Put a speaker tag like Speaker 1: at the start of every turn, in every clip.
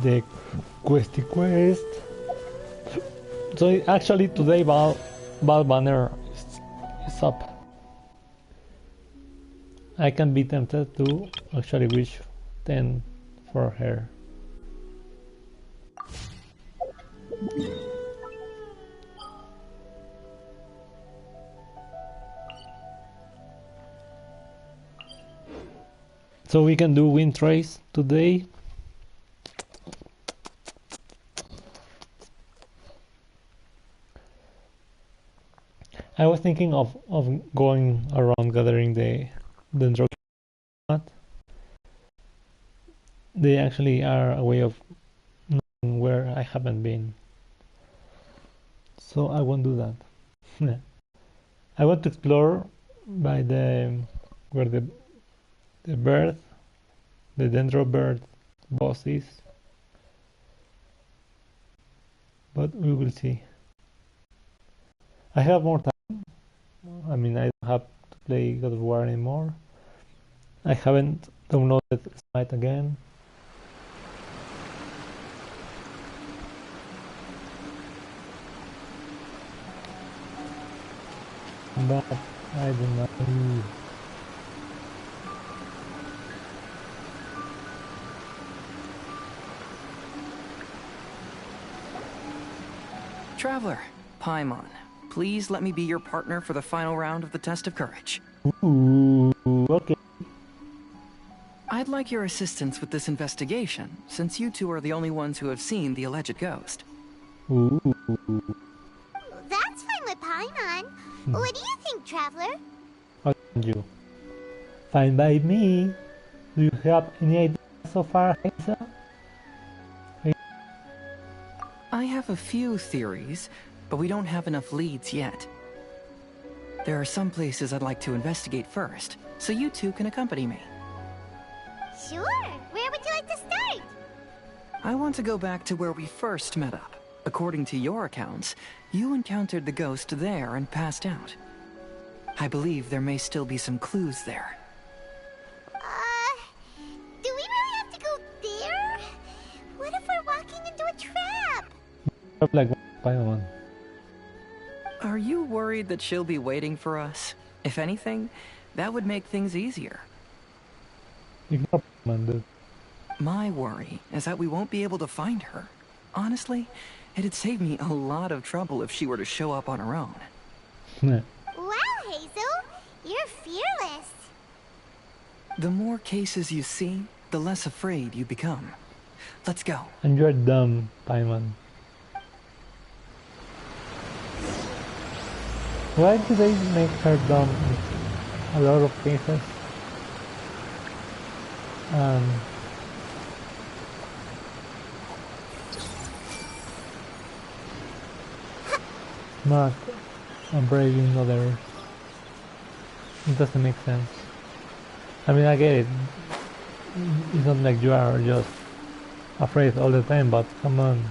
Speaker 1: the questy quest. So actually today Val Banner is up. I can be tempted to actually wish 10 for her. So we can do wind trace today. I was thinking of going around gathering the dendro. They actually are a way of knowing where I haven't been. So I won't do that. I want to explore by where the bird, the dendro bird boss is. But we will see. I have more time. I mean, I don't have to play God of War anymore. I haven't downloaded Smite again. But I don't know.
Speaker 2: Traveler, Paimon, please let me be your partner for the final round of the test of courage.
Speaker 1: Ooh, okay.
Speaker 2: I'd like your assistance with this investigation, since you two are the only ones who have seen the alleged ghost.
Speaker 1: Ooh.
Speaker 3: That's fine with Paimon. What do you think, Traveler?
Speaker 1: How about you? Fine by me. Do you have any idea so far, Hazel?
Speaker 2: I have a few theories, but we don't have enough leads yet. There are some places I'd like to investigate first, so you two can accompany me.
Speaker 3: Sure. Where would you like to start?
Speaker 2: I want to go back to where we first met up. According to your accounts, you encountered the ghost there and passed out. I believe there may still be some clues there.
Speaker 3: Do we really have to go there? What if we're walking into a trap?
Speaker 1: Like Paimon.
Speaker 2: Are you worried that she'll be waiting for us? If anything, that would make things easier.
Speaker 1: Ignore Paimon, dude.
Speaker 2: My worry is that we won't be able to find her. Honestly, it'd save me a lot of trouble if she were to show up on her own.
Speaker 3: Wow, Hazel, you're fearless.
Speaker 2: The more cases you see, the less afraid you become. Let's go.
Speaker 1: And you're dumb, Paimon. Why do they make her dumb in a lot of cases? Not brave in others. It doesn't make sense. I mean, I get it. It's not like you are just afraid all the time, but come on.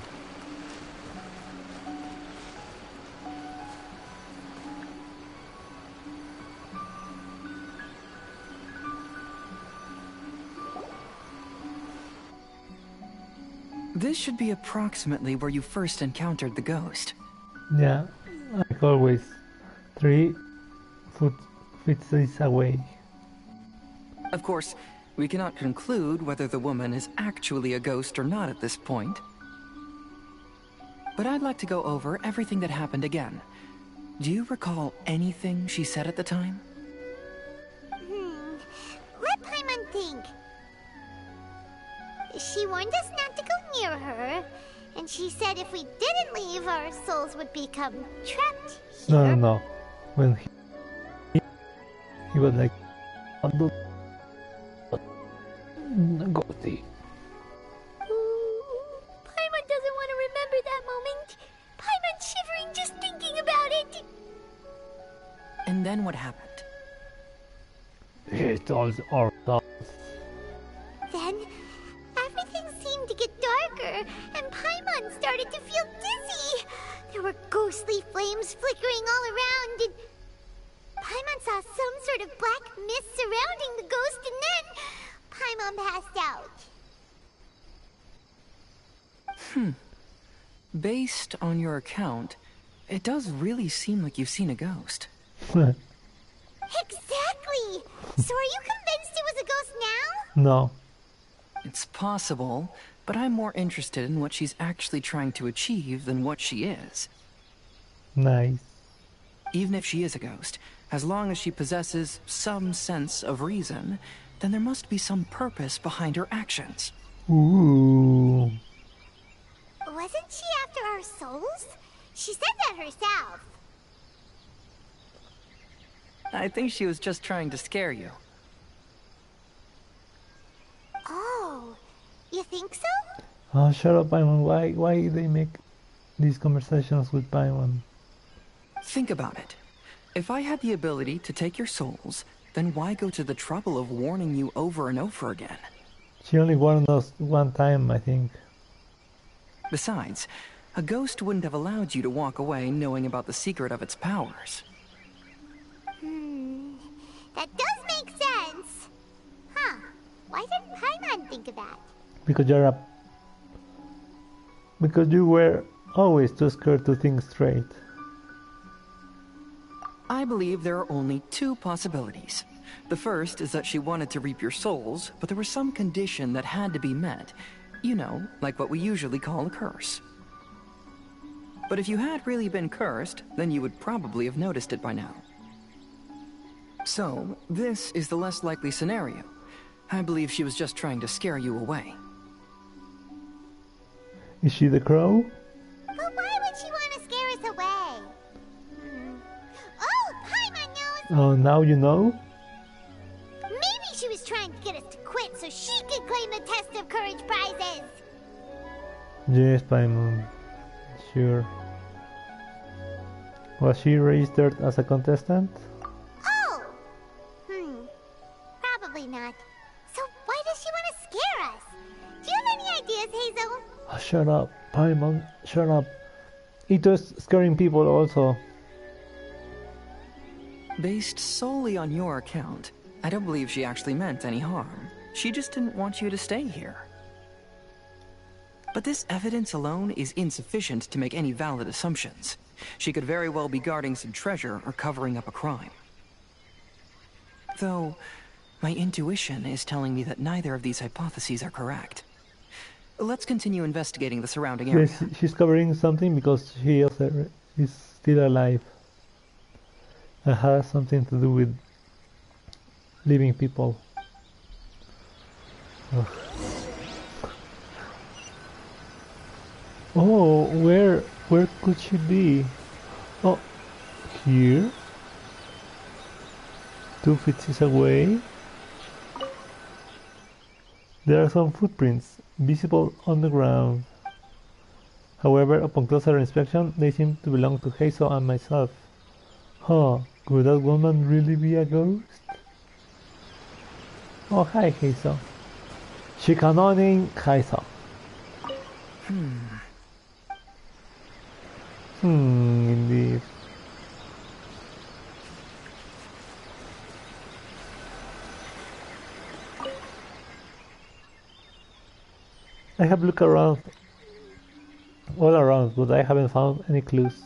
Speaker 2: This should be approximately where you first encountered the ghost.
Speaker 1: Yeah, like always, 3 feet away.
Speaker 2: Of course, we cannot conclude whether the woman is actually a ghost or not at this point. But I'd like to go over everything that happened again. Do you recall anything she said at the time?
Speaker 3: Let Paimon think. She warned us not to go near her, and she said if we didn't leave, our souls would become trapped here.
Speaker 1: No. When he was like, ghosty.
Speaker 3: Paimon doesn't want to remember that moment. Paimon's shivering just thinking about it.
Speaker 2: And then what happened?
Speaker 1: He told our thoughts.
Speaker 3: Then, everything seemed to get darker, and Paimon started to feel dizzy. There were ghostly flames flickering all around, and Paimon saw some sort of black mist surrounding the ghost, and then Paimon passed out.
Speaker 2: Based on your account, it does really seem like you've seen a ghost.
Speaker 3: Exactly! So are you convinced it was a ghost now?
Speaker 1: No.
Speaker 2: It's possible, but I'm more interested in what she's actually trying to achieve than what she is.
Speaker 1: Nice.
Speaker 2: Even if she is a ghost, as long as she possesses some sense of reason, then there must be some purpose behind her actions.
Speaker 1: Ooh.
Speaker 3: Wasn't she after our souls? She said that herself.
Speaker 2: I think she was just trying to scare you.
Speaker 3: Oh, you think so?
Speaker 1: Oh, shut up, Paimon. Why they make these conversations with Paimon?
Speaker 2: Think about it. If I had the ability to take your souls, then why go to the trouble of warning you over and over again?
Speaker 1: She only warned us one time, I think.
Speaker 2: Besides, a ghost wouldn't have allowed you to walk away knowing about the secret of its powers.
Speaker 3: That does make sense. Huh. Why didn't Paimon think of that?
Speaker 1: Because you were always too scared to think straight.
Speaker 2: I believe there are only two possibilities. The first is that she wanted to reap your souls, but there was some condition that had to be met. You know, like what we usually call a curse. But if you had really been cursed, then you would probably have noticed it by now. So, this is the less likely scenario. I believe she was just trying to scare you away.
Speaker 1: Is she the crow?
Speaker 3: But why would she want to scare us away? Oh, Paimon knows!
Speaker 1: Oh, now you know?
Speaker 3: Maybe she was trying to get us to quit so she could claim the Test of Courage prizes!
Speaker 1: Yes, Paimon. Sure. Was she registered as a contestant?
Speaker 3: Oh! Probably not. So why does she want to scare us? Do you have any ideas, Hazel?
Speaker 1: Oh, shut up, Paimon. Shut up. Ito's scaring people also.
Speaker 2: Based solely on your account, I don't believe she actually meant any harm. She just didn't want you to stay here. But this evidence alone is insufficient to make any valid assumptions. She could very well be guarding some treasure or covering up a crime. Though, my intuition is telling me that neither of these hypotheses are correct. Let's continue investigating the surrounding area.
Speaker 1: Yes, she's covering something because she is still alive. It has something to do with living people. Ugh. Oh, where could she be? Oh, here? 2 feet away. There are some footprints visible on the ground. However, upon closer inspection, they seem to belong to Hazel and myself. Huh, could that woman really be a ghost? Oh, hi, Hazel. Shikanoning Hazel. Indeed. I have looked around, all around, but I haven't found any clues.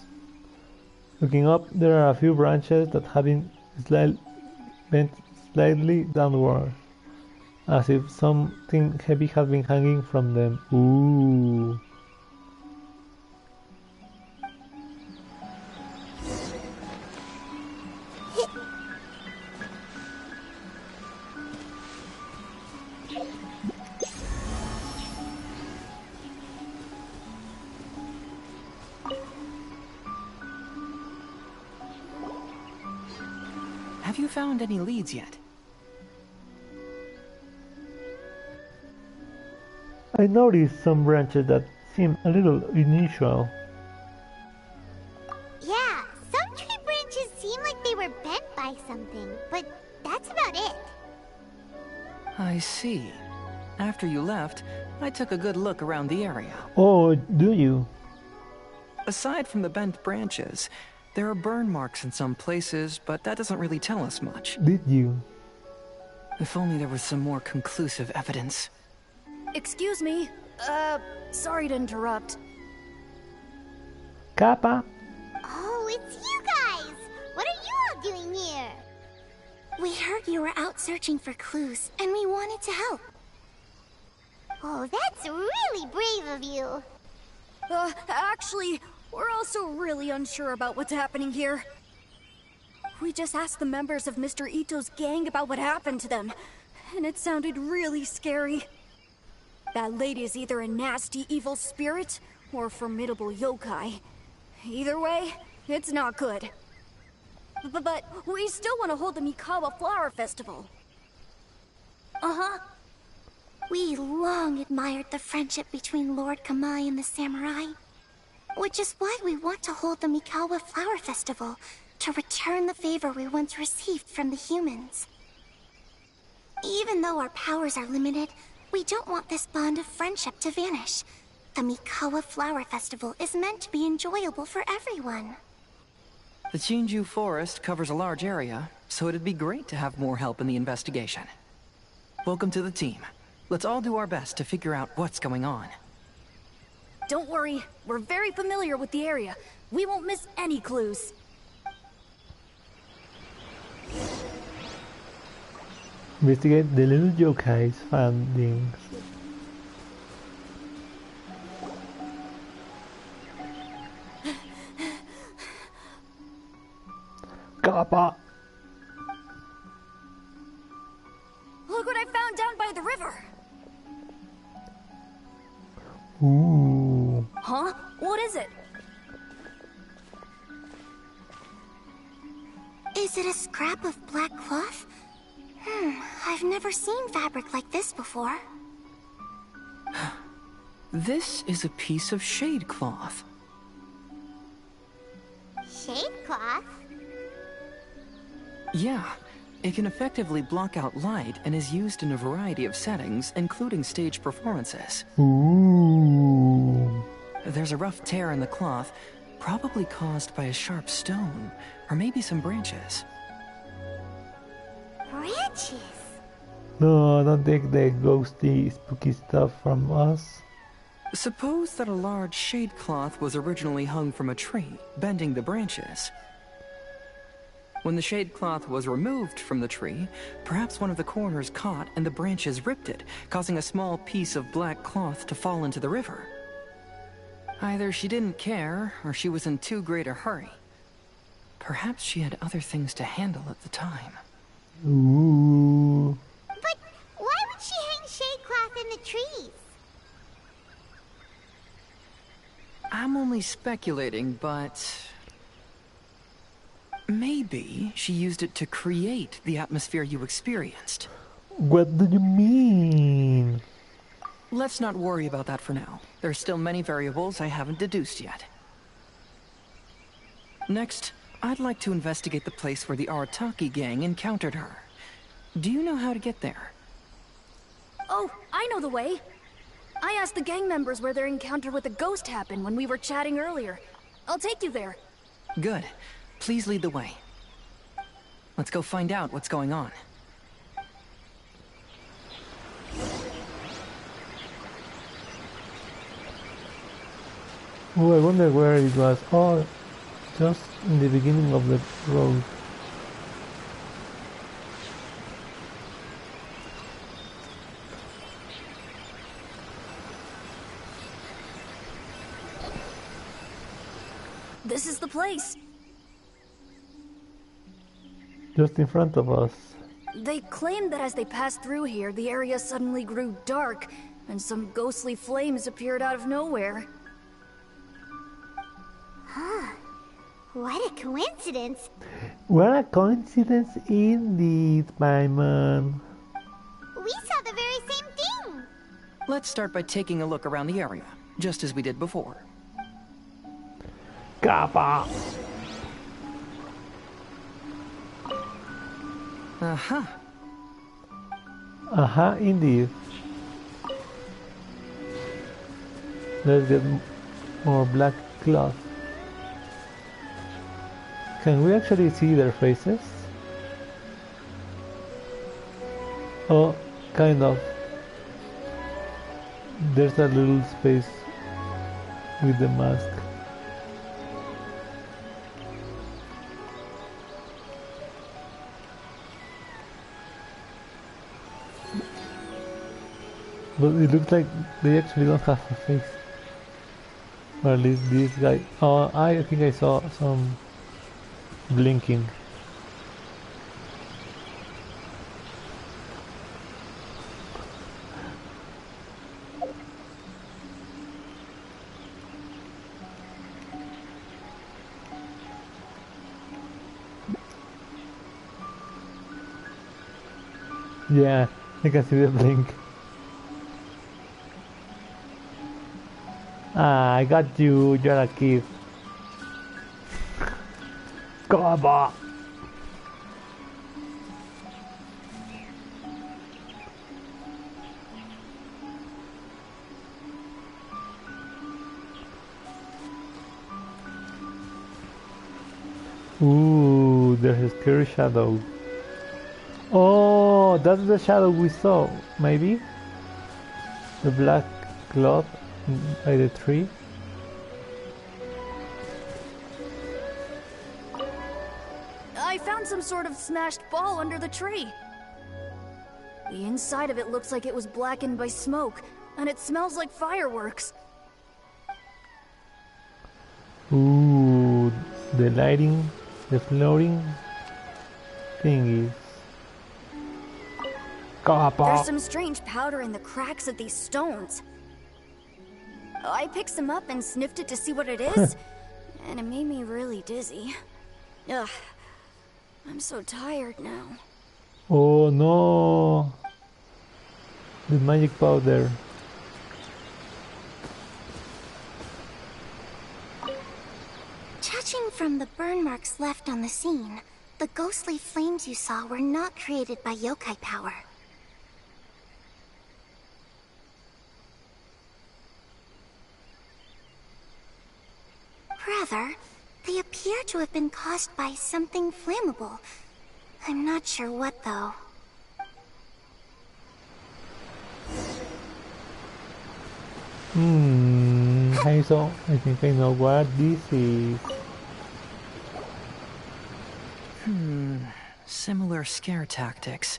Speaker 1: Looking up, there are a few branches that have been bent slightly downward, as if something heavy has been hanging from them. Ooh.
Speaker 2: Have you found any leads yet?
Speaker 1: I noticed some branches that seem a little unusual.
Speaker 3: Yeah, some tree branches seem like they were bent by something, but that's about it.
Speaker 2: I see. After you left, I took a good look around the area.
Speaker 1: Oh, do you?
Speaker 2: Aside from the bent branches, there are burn marks in some places, but that doesn't really tell us much.
Speaker 1: Did you?
Speaker 2: If only there was some more conclusive evidence.
Speaker 4: Excuse me, Sorry to interrupt.
Speaker 1: Kappa.
Speaker 3: Oh, it's you guys! What are you all doing here? We heard you were out searching for clues, and we wanted to help. Oh, that's really brave of you.
Speaker 4: Actually, we're also really unsure about what's happening here. We just asked the members of Mr. Ito's gang about what happened to them, and it sounded really scary. That lady is either a nasty evil spirit or a formidable yokai. Either way, it's not good. But we still want to hold the Mikawa Flower Festival.
Speaker 3: Uh-huh. We long admired the friendship between Lord Kamai and the samurai, which is why we want to hold the Mikawa Flower Festival, to return the favor we once received from the humans. Even though our powers are limited, we don't want this bond of friendship to vanish. The Mikawa Flower Festival is meant to be enjoyable for everyone.
Speaker 2: The Chinju Forest covers a large area, so it'd be great to have more help in the investigation. Welcome to the team. Let's all do our best to figure out what's going on.
Speaker 4: Don't worry, we're very familiar with the area. We won't miss any clues.
Speaker 1: Investigate the little yokai's findings. Kappa.
Speaker 4: Look what I found down by the river!
Speaker 1: Ooh.
Speaker 4: Huh? What is it?
Speaker 3: Is it a scrap of black cloth? I've never seen fabric like this before.
Speaker 2: This is a piece of shade cloth.
Speaker 3: Shade cloth?
Speaker 2: Yeah, it can effectively block out light and is used in a variety of settings, including stage performances.
Speaker 1: Ooh.
Speaker 2: There's a rough tear in the cloth, probably caused by a sharp stone, or maybe some branches.
Speaker 3: Branches?
Speaker 1: No, don't take the ghosty, spooky stuff from us.
Speaker 2: Suppose that a large shade cloth was originally hung from a tree, bending the branches. When the shade cloth was removed from the tree, perhaps one of the corners caught and the branches ripped it, causing a small piece of black cloth to fall into the river. Either she didn't care, or she was in too great a hurry. Perhaps she had other things to handle at the time.
Speaker 1: Ooh.
Speaker 3: But why would she hang shade cloth in the trees?
Speaker 2: I'm only speculating, but maybe she used it to create the atmosphere you experienced.
Speaker 1: What do you mean?
Speaker 2: Let's not worry about that for now. There's still many variables I haven't deduced yet. Next, I'd like to investigate the place where the Arataki gang encountered her. Do you know how to get there?
Speaker 4: Oh, I know the way. I asked the gang members where their encounter with the ghost happened when we were chatting earlier. I'll take you there.
Speaker 2: Good. Please lead the way. Let's go find out what's going on.
Speaker 1: Oh, I wonder where it was. Oh, just in the beginning of the road.
Speaker 4: This is the place.
Speaker 1: Just in front of us.
Speaker 4: They claimed that as they passed through here, the area suddenly grew dark, and some ghostly flames appeared out of nowhere.
Speaker 3: What a coincidence.
Speaker 1: What a coincidence indeed, my man.
Speaker 3: We saw the very same thing.
Speaker 2: Let's start by taking a look around the area, just as we did before.
Speaker 1: Kappa.
Speaker 2: Aha.
Speaker 1: Aha, indeed. Let's get more black cloth. Can we actually see their faces? Oh, kind of. there's a little space with the mask. But it looks like they actually don't have a face. Or at least this guy. Oh, I think I saw some blinking. Yeah, I can see the blink. Ah, I got you. You're a kid. Come on. Ooh, there's a scary shadow. Oh, that's the shadow we saw, maybe? The black cloth by the tree?
Speaker 4: I found some sort of smashed ball under the tree. The inside of it looks like it was blackened by smoke, and it smells like fireworks.
Speaker 1: Ooh, the lighting, the floating thingies.
Speaker 4: There's some strange powder in the cracks of these stones. I picked some up and sniffed it to see what it is, and it made me really dizzy. Ugh, I'm so tired now.
Speaker 1: Oh no! The magic powder.
Speaker 3: Judging from the burn marks left on the scene, the ghostly flames you saw were not created by yokai power. Rather, they appear to have been caused by something flammable. I'm not sure what, though.
Speaker 1: I think I know what this is.
Speaker 2: Similar scare tactics.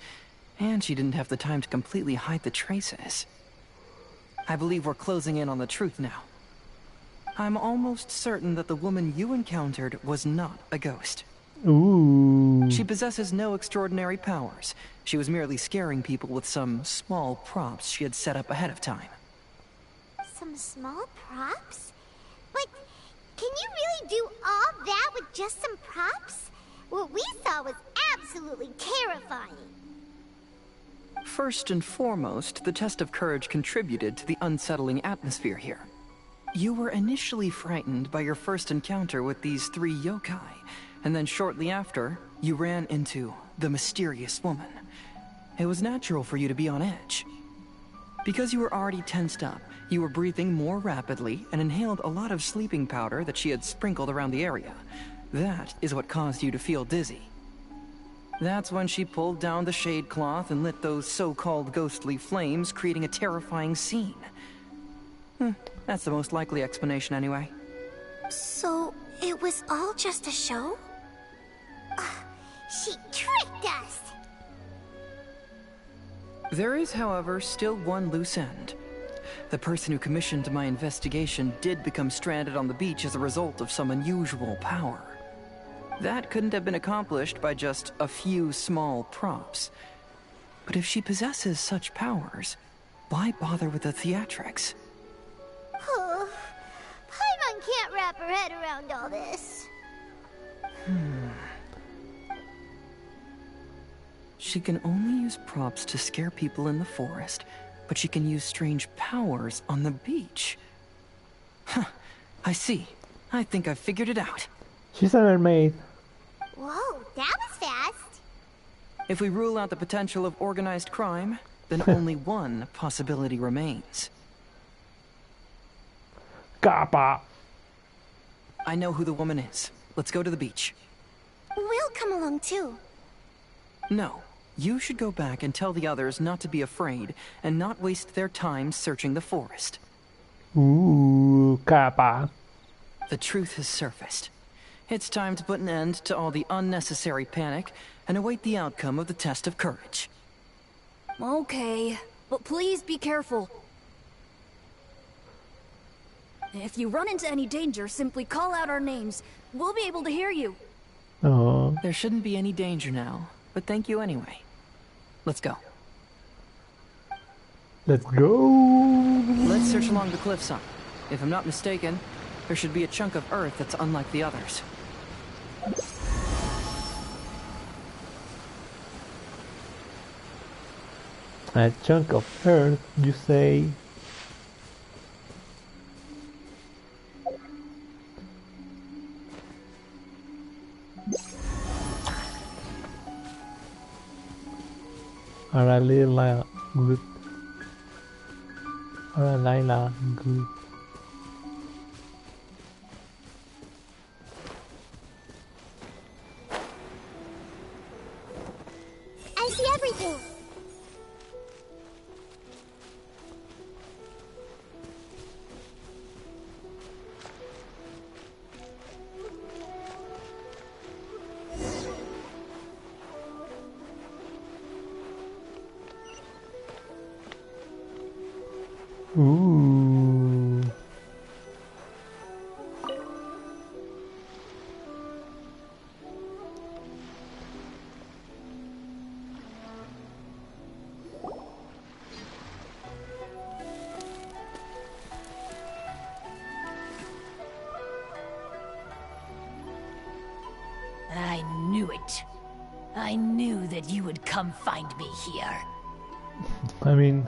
Speaker 2: And she didn't have the time to completely hide the traces. I believe we're closing in on the truth now. I'm almost certain that the woman you encountered was not a ghost.
Speaker 1: Ooh.
Speaker 2: She possesses no extraordinary powers. She was merely scaring people with some small props she had set up ahead of time.
Speaker 3: Some small props? But can you really do all that with just some props? What we saw was absolutely terrifying.
Speaker 2: First and foremost, the test of courage contributed to the unsettling atmosphere here. You were initially frightened by your first encounter with these three yokai, and then shortly after, you ran into the mysterious woman. It was natural for you to be on edge. Because you were already tensed up, you were breathing more rapidly and inhaled a lot of sleeping powder that she had sprinkled around the area. That is what caused you to feel dizzy. That's when she pulled down the shade cloth and lit those so-called ghostly flames, creating a terrifying scene. That's the most likely explanation anyway.
Speaker 3: So, it was all just a show? She tricked us!
Speaker 2: There is, however, still one loose end. The person who commissioned my investigation did become stranded on the beach as a result of some unusual power. That couldn't have been accomplished by just a few small props. But if she possesses such powers, why bother with the theatrics?
Speaker 3: Paimon can't wrap her head around all this.
Speaker 2: She can only use props to scare people in the forest, but she can use strange powers on the beach. Huh, I see. I think I've figured it out.
Speaker 1: She's a mermaid.
Speaker 3: Whoa, that was fast.
Speaker 2: If we rule out the potential of organized crime, then only one possibility remains.
Speaker 1: Kappa.
Speaker 2: I know who the woman is. Let's go to the beach.
Speaker 3: We'll come along too.
Speaker 2: No, You should go back and tell the others not to be afraid and not waste their time searching the forest.
Speaker 1: Ooh, capa.
Speaker 2: The truth has surfaced. It's time to put an end to all the unnecessary panic and await the outcome of the test of courage.
Speaker 4: Okay, but please be careful. If you run into any danger, simply call out our names. We'll be able to hear you.
Speaker 1: Oh,
Speaker 2: There shouldn't be any danger now, but thank you anyway. Let's go.
Speaker 1: let's go.
Speaker 2: Let's search along the cliffside. If I'm not mistaken, there should be a chunk of earth that's unlike the others.
Speaker 1: A chunk of earth, you say? Are a little good. Are a Lila good.
Speaker 3: I see everything.
Speaker 1: Ooh.
Speaker 5: I knew it. I knew that you would come find me here.
Speaker 1: I mean,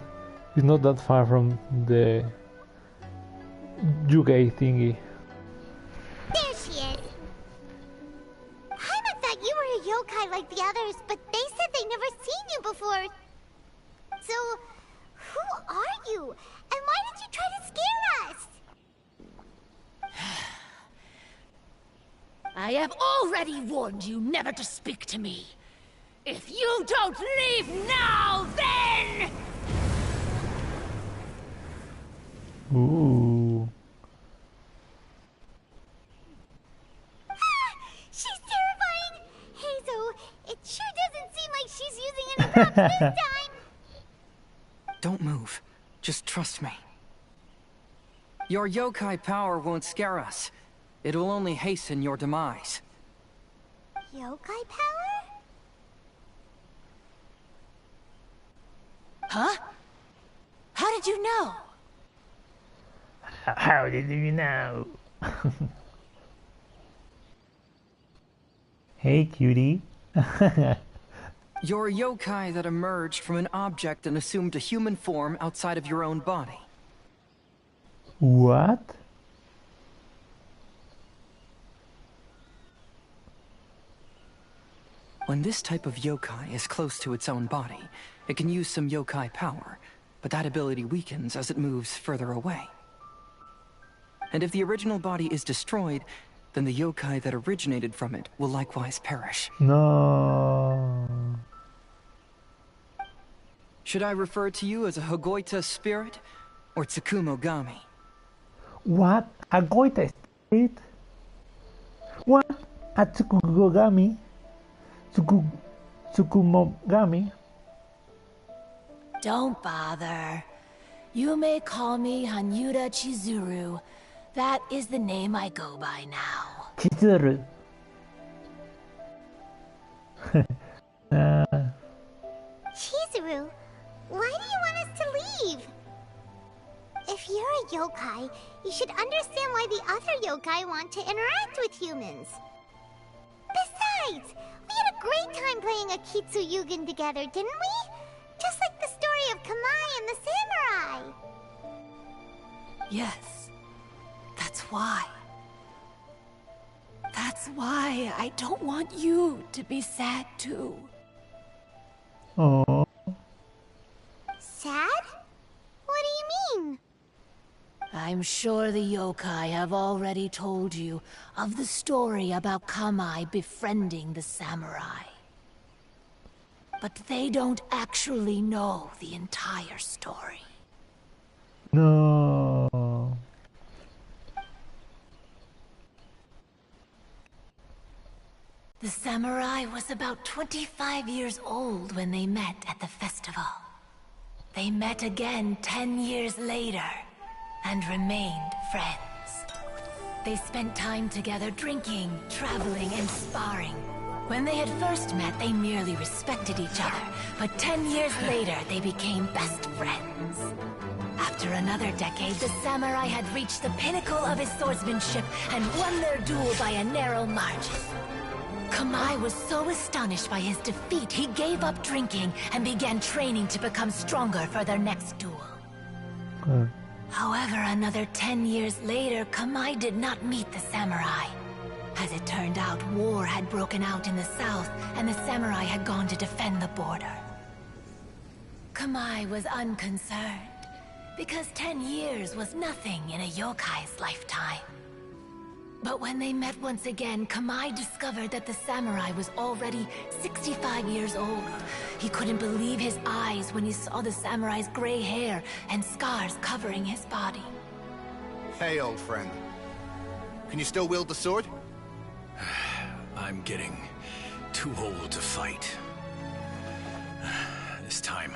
Speaker 1: it's not that far from the Yuge thingy.
Speaker 3: There she is. Paimon thought you were a yokai like the others, but they said they never seen you before. So, who are you? And why did you try to scare us?
Speaker 5: I have already warned you never to speak to me. If you don't leave now, then...
Speaker 1: Ooh.
Speaker 3: She's terrifying! Hazel, it sure doesn't seem like she's using any props this time!
Speaker 2: Don't move. Just trust me. Your yokai power won't scare us. It will only hasten your demise.
Speaker 3: Yokai power?
Speaker 5: Huh? How did you know?
Speaker 1: How did you know? Hey, cutie.
Speaker 2: You're a yokai that emerged from an object and assumed a human form outside of your own body.
Speaker 1: What?
Speaker 2: When this type of yokai is close to its own body, it can use some yokai power, but that ability weakens as it moves further away. And if the original body is destroyed, then the yokai that originated from it will likewise perish.
Speaker 1: No.
Speaker 2: Should I refer to you as a Hagoita spirit or Tsukumogami?
Speaker 1: What? A Goita spirit? What? A Tsukugogami? Tsukumogami?
Speaker 5: Don't bother. You may call me Hanyuda Chizuru. That is the name I go by now.
Speaker 1: Chizuru.
Speaker 3: Chizuru, why do you want us to leave? If you're a yokai, you should understand why the other yokai want to interact with humans. Besides, we had a great time playing Akitsu Yugen together, didn't we? Just like the story of Kamai and the samurai.
Speaker 5: Yes. That's why. That's why I don't want you to be sad too.
Speaker 1: Oh.
Speaker 3: Sad? What do you mean?
Speaker 5: I'm sure the yokai have already told you of the story about Kamai befriending the samurai. but they don't actually know the entire story.
Speaker 1: No.
Speaker 5: The samurai was about 25 years old when they met at the festival. They met again 10 years later, and remained friends. They spent time together drinking, traveling, and sparring. When they had first met, they merely respected each other, but 10 years later, they became best friends. After another decade, the samurai had reached the pinnacle of his swordsmanship and won their duel by a narrow margin. Kamai was so astonished by his defeat, he gave up drinking and began training to become stronger for their next duel. However, another 10 years later, Kamai did not meet the samurai. As it turned out, war had broken out in the south, and the samurai had gone to defend the border. Kamai was unconcerned, because 10 years was nothing in a yokai's lifetime. But when they met once again, Kamai discovered that the samurai was already 65 years old. He couldn't believe his eyes when he saw the samurai's gray hair and scars covering his body.
Speaker 6: Hey, old friend. Can you still wield the sword?
Speaker 7: I'm getting too old to fight. This time,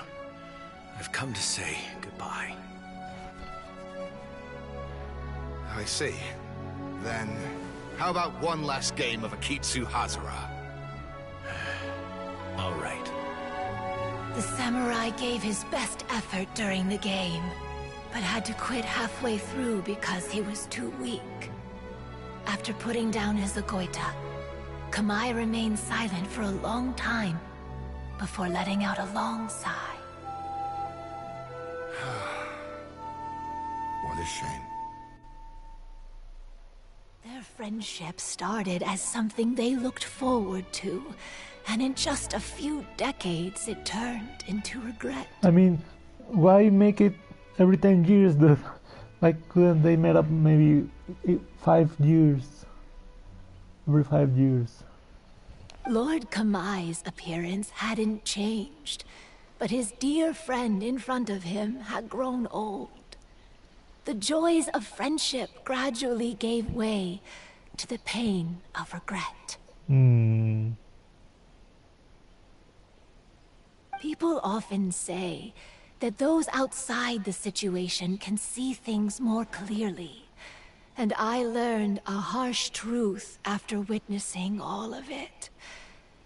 Speaker 7: I've come to say goodbye.
Speaker 6: I see. Then, how about one last game of Akitsu Hazara?
Speaker 7: All right.
Speaker 5: The samurai gave his best effort during the game, but had to quit halfway through because he was too weak. After putting down his agoita, Kamai remained silent for a long time before letting out a long sigh.
Speaker 6: What a shame.
Speaker 5: Their friendship started as something they looked forward to, and in just a few decades it turned into regret.
Speaker 1: I mean, why make it every 10 years? Why couldn't they met up maybe 5 years? Every 5 years.
Speaker 5: Lord Kamai's appearance hadn't changed, but his dear friend in front of him had grown old. The joys of friendship gradually gave way to the pain of regret. People often say that those outside the situation can see things more clearly, and I learned a harsh truth after witnessing all of it.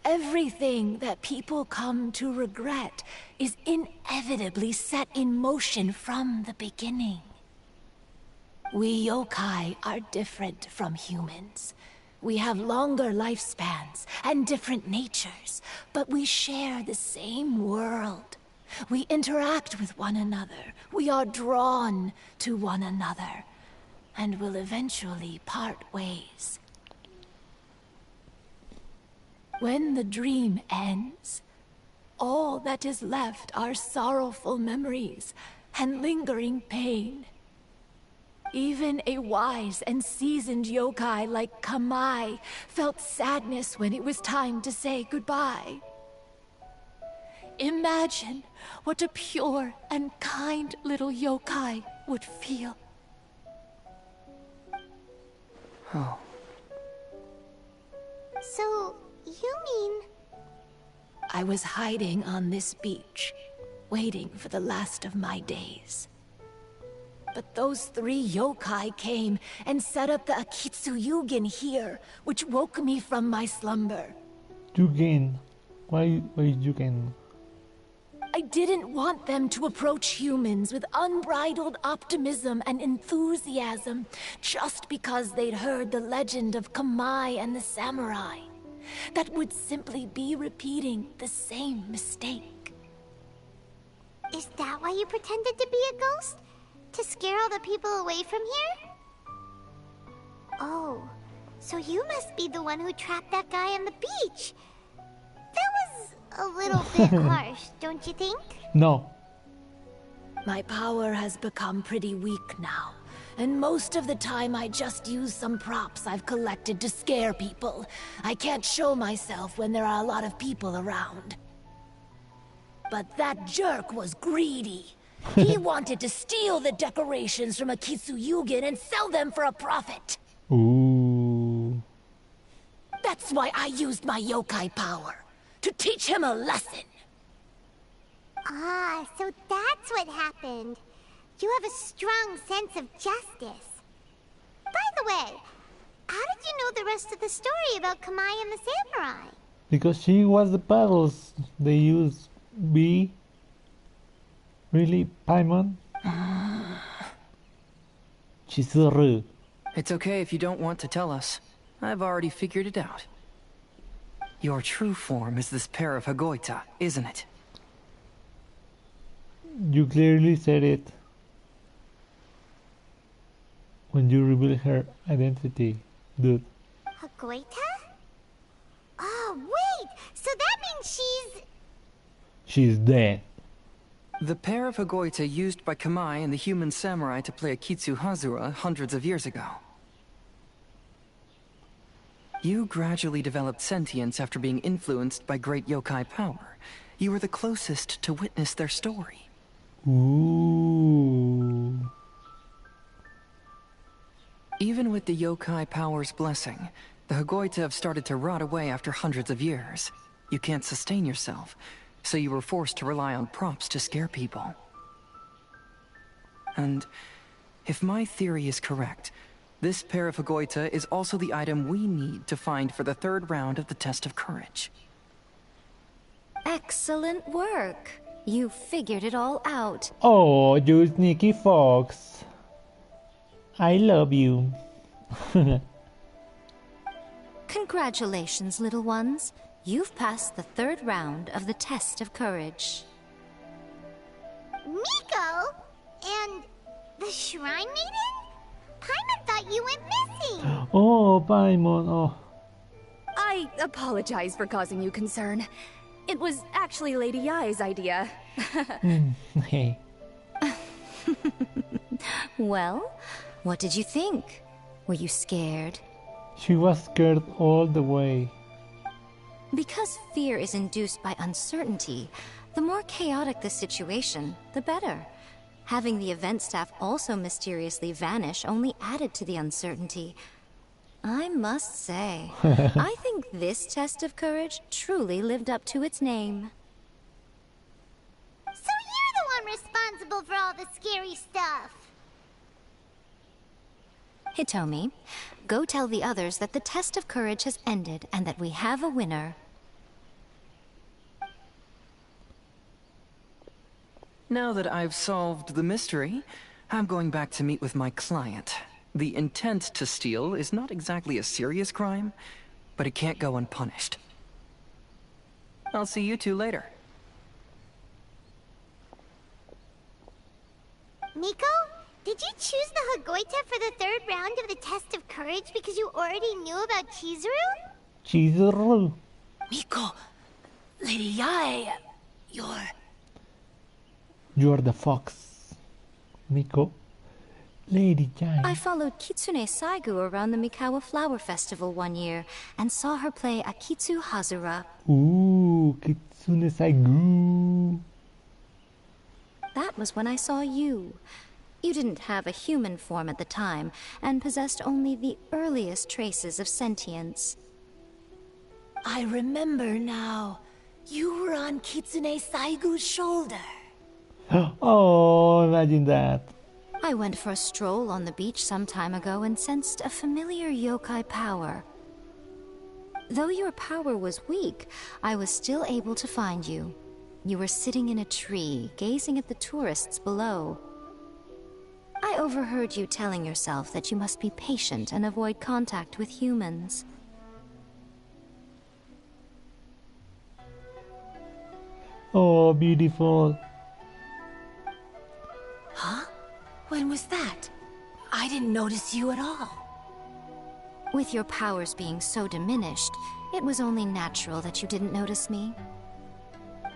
Speaker 5: Everything that people come to regret is inevitably set in motion from the beginning. We yokai are different from humans. We have longer lifespans and different natures, but we share the same world. We interact with one another. We are drawn to one another, and will eventually part ways. When the dream ends, all that is left are sorrowful memories and lingering pain. Even a wise and seasoned yokai like Kamai felt sadness when it was time to say goodbye. Imagine what a pure and kind little yokai would feel.
Speaker 2: Oh.
Speaker 3: So, you mean...
Speaker 5: I was hiding on this beach, waiting for the last of my days. But those 3 yokai came and set up the Akitsu Yugen here, which woke me from my slumber.
Speaker 1: Yugen. Why Yugen?
Speaker 5: I didn't want them to approach humans with unbridled optimism and enthusiasm just because they'd heard the legend of Kamai and the samurai. That would simply be repeating the same mistake.
Speaker 3: Is that why you pretended to be a ghost? To scare all the people away from here? Oh, so you must be the one who trapped that guy on the beach. That was a little bit harsh, don't you think?
Speaker 1: No.
Speaker 5: My power has become pretty weak now, and most of the time I just use some props I've collected to scare people. I can't show myself when there are a lot of people around. But that jerk was greedy. He wanted to steal the decorations from Akitsu and sell them for a profit.
Speaker 1: Ooh.
Speaker 5: That's why I used my yokai power. To teach him a lesson.
Speaker 3: Ah, so that's what happened. You have a strong sense of justice. By the way, how did you know the rest of the story about Kamai and the samurai?
Speaker 1: Because she was the battles they used. B. Really, Paimon? Chizuru.
Speaker 2: It's okay if you don't want to tell us. I've already figured it out. Your true form is this pair of Hagoita, isn't it?
Speaker 1: You clearly said it when you revealed her identity, dude.
Speaker 3: Hagoita? Oh, wait! So that means
Speaker 1: She's dead.
Speaker 2: The pair of Hagoita used by Kamai and the human samurai to play Akitsu Hazura hundreds of years ago. You gradually developed sentience after being influenced by great yokai power. You were the closest to witness their story.
Speaker 1: Ooh.
Speaker 2: Even with the yokai power's blessing, the Hagoita have started to rot away after hundreds of years. You can't sustain yourself, so you were forced to rely on props to scare people. And if my theory is correct, this pair of Hagoita is also the item we need to find for the third round of the test of courage.
Speaker 4: Excellent work. You figured it all out.
Speaker 1: Oh, you sneaky fox. I love you.
Speaker 8: Congratulations, little ones. You've passed the third round of the test of courage.
Speaker 3: Miko? And the Shrine Maiden? Paimon thought you went missing.
Speaker 1: Oh, Paimon. Oh.
Speaker 9: I apologize for causing you concern. It was actually Lady Yai's idea.
Speaker 1: Hey.
Speaker 8: Well, what did you think? Were you scared?
Speaker 1: She was scared all the way.
Speaker 8: Because fear is induced by uncertainty, the more chaotic the situation, the better. Having the event staff also mysteriously vanish only added to the uncertainty. I must say, I think this test of courage truly lived up to its name.
Speaker 3: So you're the one responsible for all the scary stuff.
Speaker 8: Hitomi, go tell the others that the test of courage has ended and that we have a winner.
Speaker 2: Now that I've solved the mystery, I'm going back to meet with my client. The intent to steal is not exactly a serious crime, but it can't go unpunished. I'll see you two later.
Speaker 3: Miko, did you choose the Hagoita for the third round of the test of courage because you already knew about Chizuru?
Speaker 1: Chizuru.
Speaker 5: Miko, Lady Yai,
Speaker 1: You're the fox. Miko. Lady Yai.
Speaker 8: I followed Kitsune Saigu around the Mikawa Flower Festival one year and saw her play Akitsu Hazura.
Speaker 1: Ooh, Kitsune Saigu.
Speaker 8: That was when I saw you. You didn't have a human form at the time and possessed only the earliest traces of sentience.
Speaker 5: I remember now. You were on Kitsune Saigu's shoulder.
Speaker 1: Oh, imagine that.
Speaker 8: I went for a stroll on the beach some time ago and sensed a familiar yokai power. Though your power was weak, I was still able to find you. You were sitting in a tree, gazing at the tourists below. I overheard you telling yourself that you must be patient and avoid contact with humans.
Speaker 1: Oh, beautiful.
Speaker 5: Huh? When was that? I didn't notice you at all.
Speaker 8: With your powers being so diminished, it was only natural that you didn't notice me.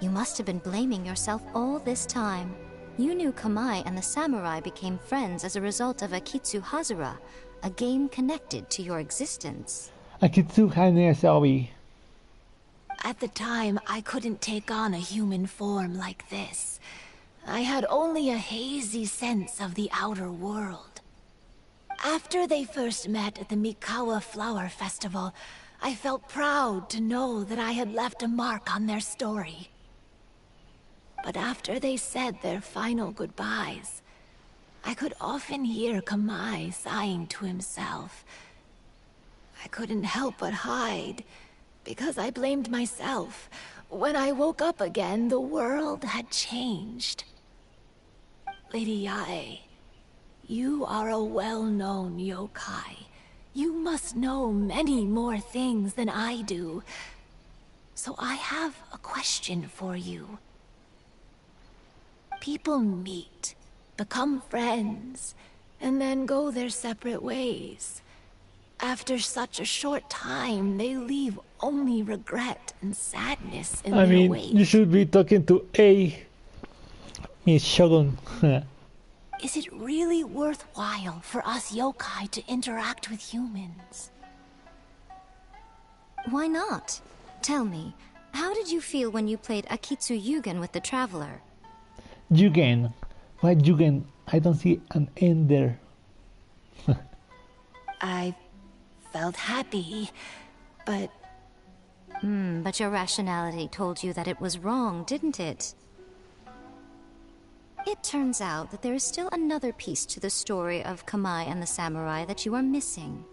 Speaker 8: You must have been blaming yourself all this time. You knew Kamai and the samurai became friends as a result of Akitsu Hazura, a game connected to your existence.
Speaker 1: Akitsu Hane Asabi.
Speaker 5: At the time, I couldn't take on a human form like this. I had only a hazy sense of the outer world. After they first met at the Mikawa Flower Festival, I felt proud to know that I had left a mark on their story. But after they said their final goodbyes, I could often hear Kamai sighing to himself. I couldn't help but hide, because I blamed myself. When I woke up again, the world had changed. Lady Yae, you are a well-known yokai. You must know many more things than I do. So I have a question for you. People meet, become friends, and then go their separate ways. After such a short time, they leave only regret and sadness in their wake.
Speaker 1: You should be talking to Miss Shogun.
Speaker 5: Is it really worthwhile for us yokai to interact with humans?
Speaker 8: Why not? Tell me, how did you feel when you played Akitsu Yugen with the Traveler?
Speaker 1: Yugen. Why Yugen? I don't see an end there.
Speaker 5: I felt happy, but...
Speaker 8: But your rationality told you that it was wrong, didn't it? It turns out that there is still another piece to the story of Kamai and the samurai that you are missing.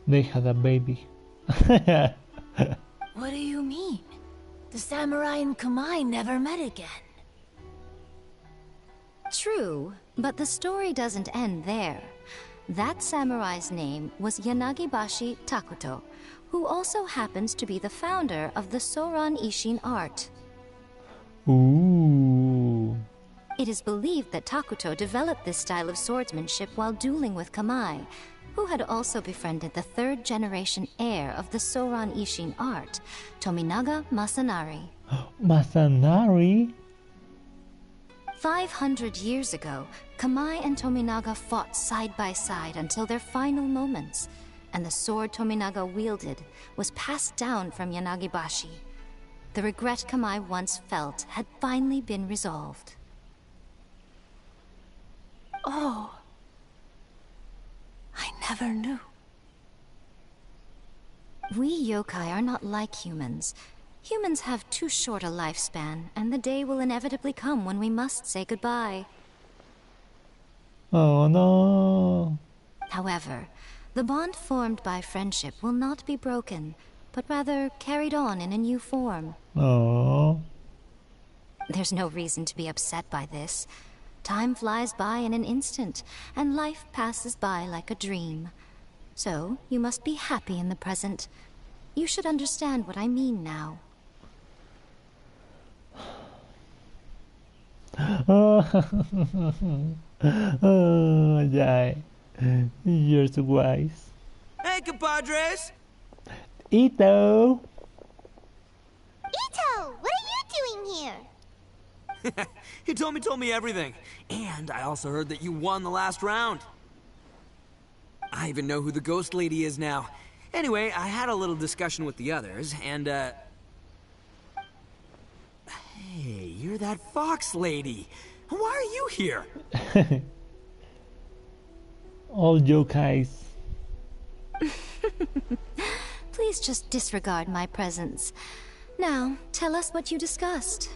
Speaker 1: They had a baby.
Speaker 5: What do you mean? The samurai and Kamai never met again.
Speaker 8: True, but the story doesn't end there. That samurai's name was Yanagibashi Takuto, who also happens to be the founder of the Soran Ishin art.
Speaker 1: Ooh.
Speaker 8: It is believed that Takuto developed this style of swordsmanship while dueling with Kamai, who had also befriended the third-generation heir of the Soran Ishin art, Tominaga Masanari.
Speaker 1: Masanari?
Speaker 8: 500 years ago, Kamai and Tominaga fought side by side until their final moments, and the sword Tominaga wielded was passed down from Yanagibashi. The regret Kamai once felt had finally been resolved.
Speaker 5: Oh. I never knew.
Speaker 8: We yokai are not like humans. Humans have too short a lifespan, and the day will inevitably come when we must say goodbye.
Speaker 1: Oh no.
Speaker 8: However, the bond formed by friendship will not be broken, but rather carried on in a new form.
Speaker 1: Oh.
Speaker 8: There's no reason to be upset by this. Time flies by in an instant, and life passes by like a dream. So, you must be happy in the present. You should understand what I mean now.
Speaker 1: Oh, yeah. You're so wise.
Speaker 10: Hey, compadres!
Speaker 1: Ito!
Speaker 3: Ito, what are you doing here?
Speaker 10: He told me everything. And I also heard that you won the last round. I even know who the ghost lady is now. Anyway, I had a little discussion with the others, and, Hey, you're that fox lady. Why are you here?
Speaker 1: All yokais.
Speaker 8: Please just disregard my presence. Now, tell us what you discussed.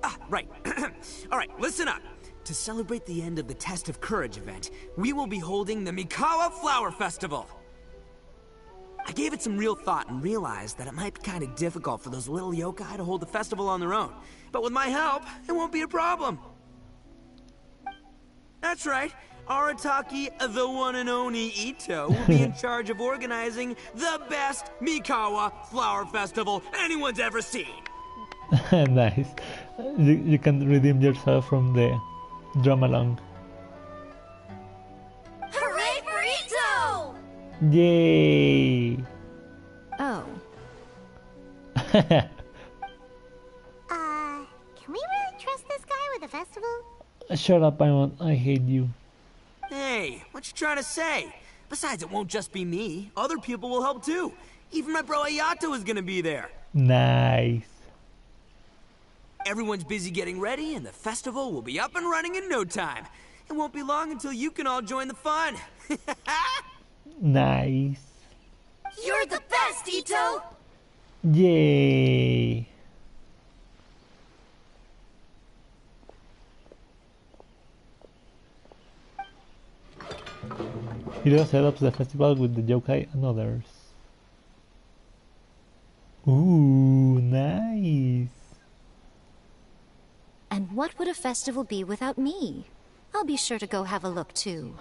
Speaker 10: Ah, right. Alright, listen up. To celebrate the end of the Test of Courage event, we will be holding the Mikawa Flower Festival. I gave it some real thought and realized that it might be kind of difficult for those little yokai to hold the festival on their own. But with my help, it won't be a problem. That's right. Arataki, the one and only Ito, will be in charge of organizing the best Mikawa Flower Festival anyone's ever seen.
Speaker 1: Nice. You can redeem yourself from the drum along.
Speaker 4: Hooray for Ito!
Speaker 1: Yay!
Speaker 8: Oh.
Speaker 3: Can we really trust this guy with the festival?
Speaker 1: Shut up, I hate you.
Speaker 10: Hey, what you trying to say? Besides, it won't just be me. Other people will help too. Even my bro Ayato is gonna be there.
Speaker 1: Nice.
Speaker 10: Everyone's busy getting ready, and the festival will be up and running in no time. It won't be long until you can all join the fun.
Speaker 1: Nice.
Speaker 4: You're the best, Ito!
Speaker 1: Yay. Hiro set up the festival with the yokai and others. Ooh, nice.
Speaker 8: And what would a festival be without me? I'll be sure to go have a look too.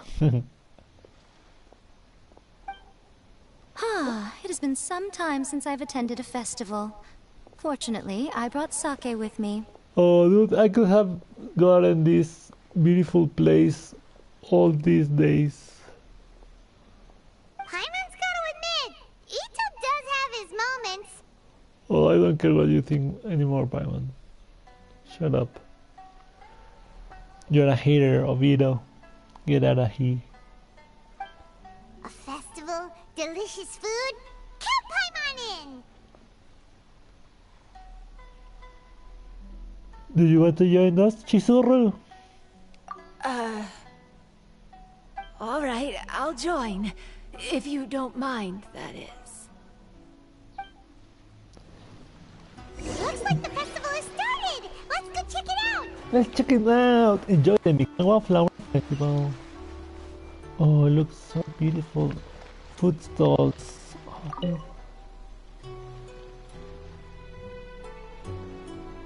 Speaker 8: It has been some time since I've attended a festival. Fortunately, I brought sake with me.
Speaker 1: Oh, dude, I could have gotten this beautiful place all these days.
Speaker 3: Paimon's gotta admit, Ito does have his moments.
Speaker 1: Oh, I don't care what you think anymore, Paimon. Shut up. You're a hater of Ito. Get out of here.
Speaker 3: A festival, delicious food, count Paimon in!
Speaker 1: Do you want to join us, Chizuru?
Speaker 5: Alright, I'll join. If you don't mind, that is.
Speaker 3: Looks like the festival has started! Let's go check it out!
Speaker 1: Let's check it out! Enjoy the Mikawa Flower Festival. Oh, it looks so beautiful. Food stalls. Okay.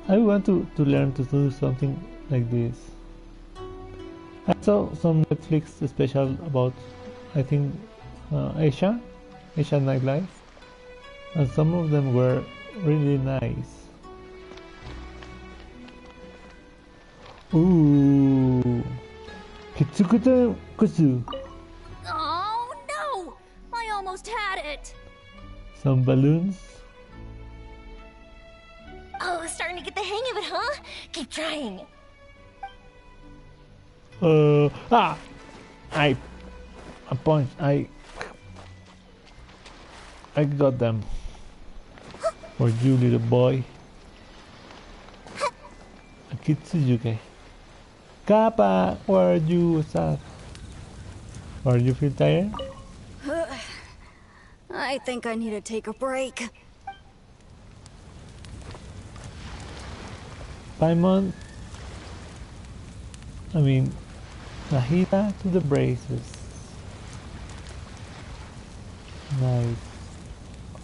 Speaker 1: I want to learn to do something like this. I saw some Netflix special about, I think, Asia nightlife, and some of them were really nice. Ooh, Kitsukuta Kusu.
Speaker 4: Oh no! I almost had it!
Speaker 1: Some balloons.
Speaker 3: Oh, starting to get the hang of it, huh? Keep trying.
Speaker 1: A punch. I got them. For you, little boy. Akitsu Yuke. Kappa, where are you, Seth? Or you feel tired?
Speaker 4: I think I need to take a break.
Speaker 1: Paimon. I mean, Nahida to the braces. Nice.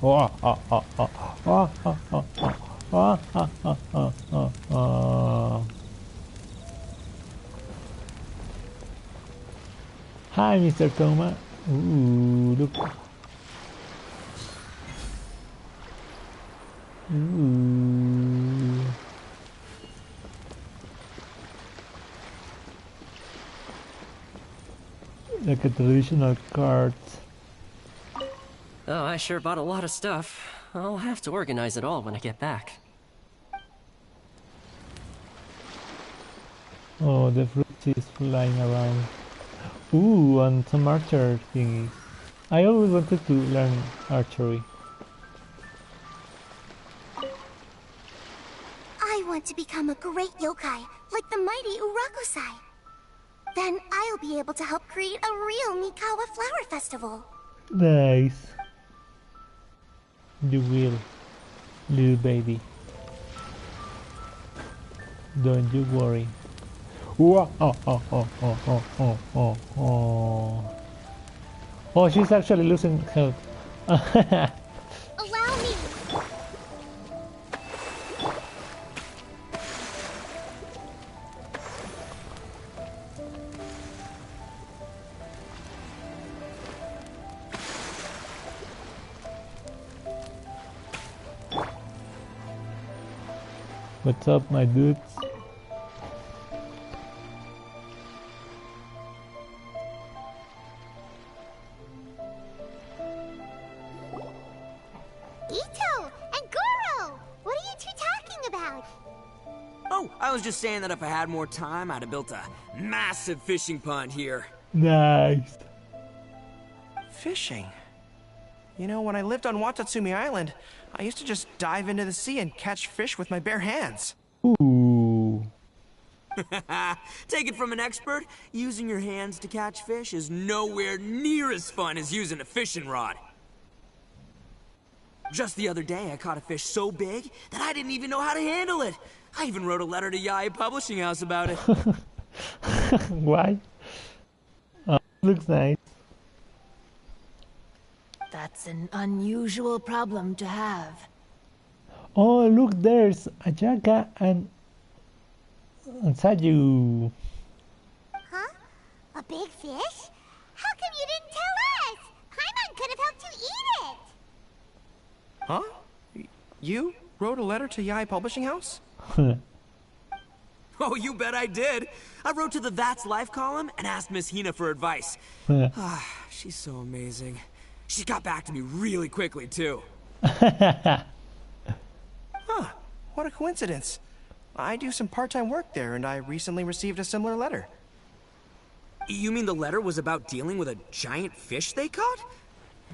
Speaker 1: Oh, oh, oh, oh, oh, oh, oh, oh, oh, oh, oh, oh, oh. Hi, Mr. Toma. Ooh, look. Ooh. Like a traditional card.
Speaker 11: Oh, I sure bought a lot of stuff. I'll have to organize it all when I get back.
Speaker 1: Oh, the fruit is flying around. Ooh, and some archer thingies. I always wanted to learn archery.
Speaker 3: I want to become a great yokai, like the mighty Urakusai. Then I'll be able to help create a real Mikawa Flower Festival.
Speaker 1: Nice. You will, little baby. Don't you worry. Whoa, oh, oh, oh, oh, oh, oh, oh, oh. Oh, she's actually losing health.
Speaker 3: Allow me.
Speaker 1: What's up, my dudes?
Speaker 3: Ito and Goro! What are you two talking about?
Speaker 10: Oh, I was just saying that if I had more time, I'd have built a massive fishing pond here.
Speaker 1: Nice.
Speaker 12: Fishing. You know, when I lived on Watatsumi Island, I used to just dive into the sea and catch fish with my bare hands.
Speaker 1: Ooh.
Speaker 10: Take it from an expert, using your hands to catch fish is nowhere near as fun as using a fishing rod. Just the other day, I caught a fish so big that I didn't even know how to handle it. I even wrote a letter to Yae Publishing House about it.
Speaker 1: Why? Looks nice.
Speaker 5: That's an unusual problem to have.
Speaker 1: Oh, look, there's Ayaka and Sayu.
Speaker 3: Huh? A big fish? How come you didn't tell us? Paimon could have helped you eat it!
Speaker 12: Huh? You wrote a letter to Yae Publishing House?
Speaker 10: Oh, you bet I did. I wrote to the That's Life column and asked Miss Hina for advice. She's so amazing. She got back to me really quickly, too.
Speaker 12: Huh. What a coincidence. I do some part-time work there, and I recently received a similar letter.
Speaker 10: You mean the letter was about dealing with a giant fish they caught?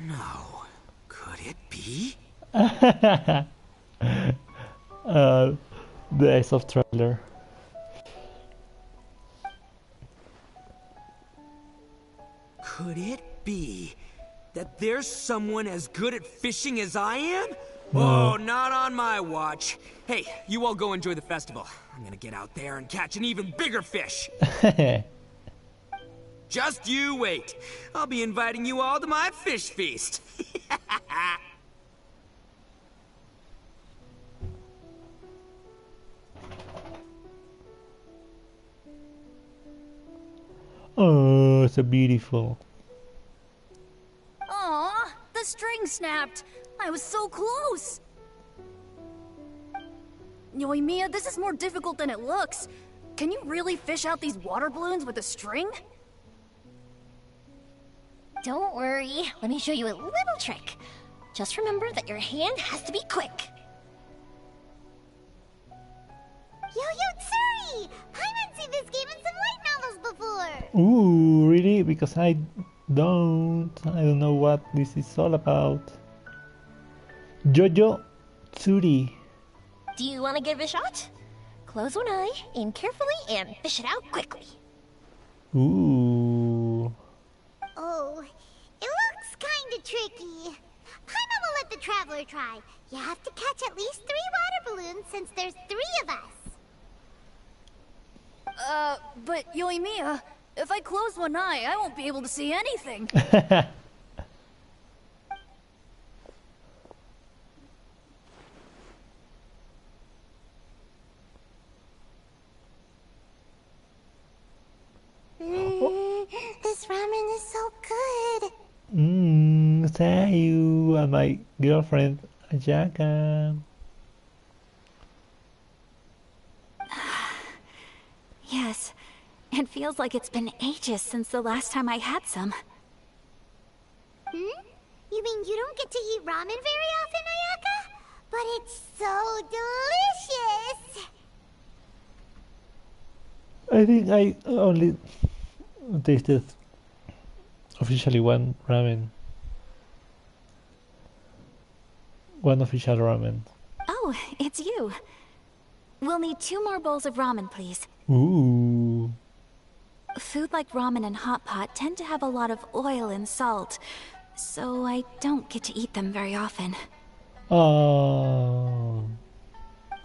Speaker 10: No. Could it be?
Speaker 1: The Eyes of Traveler.
Speaker 10: Could it be that there's someone as good at fishing as I am? Oh, not on my watch. Hey, you all go enjoy the festival. I'm gonna get out there and catch an even bigger fish. Just you wait. I'll be inviting you all to my fish feast.
Speaker 1: Oh, so beautiful.
Speaker 4: Aw, the string snapped. I was so close. Yoimiya, this is more difficult than it looks. Can you really fish out these water balloons with a string?
Speaker 3: Don't worry, let me show you a little trick. Just remember that your hand has to be quick. Yo-Yo Tsuri! Paimon's seen this game in some light novels before!
Speaker 1: Ooh, really? Because I don't know what this is all about. Yo-Yo Tsuri.
Speaker 3: Do you want to give it a shot? Close one eye, aim carefully, and fish it out quickly.
Speaker 1: Ooh.
Speaker 3: Oh, it looks kinda tricky. Paimon will let the traveler try. You have to catch at least 3 water balloons since there's 3 of us.
Speaker 4: But Yoimiya, if I close one eye, I won't be able to see anything.
Speaker 3: This ramen is so good.
Speaker 1: Sayu and my girlfriend Ayaka.
Speaker 13: Yes, it feels like it's been ages since the last time I had some.
Speaker 3: Hmm? You mean you don't get to eat ramen very often, Ayaka? But it's so delicious!
Speaker 1: I think I only tasted officially one ramen. One official ramen.
Speaker 13: Oh, it's you. We'll need 2 more bowls of ramen, please.
Speaker 1: Ooh.
Speaker 13: Food like ramen and hot pot tend to have a lot of oil and salt, so I don't get to eat them very often.
Speaker 1: Oh.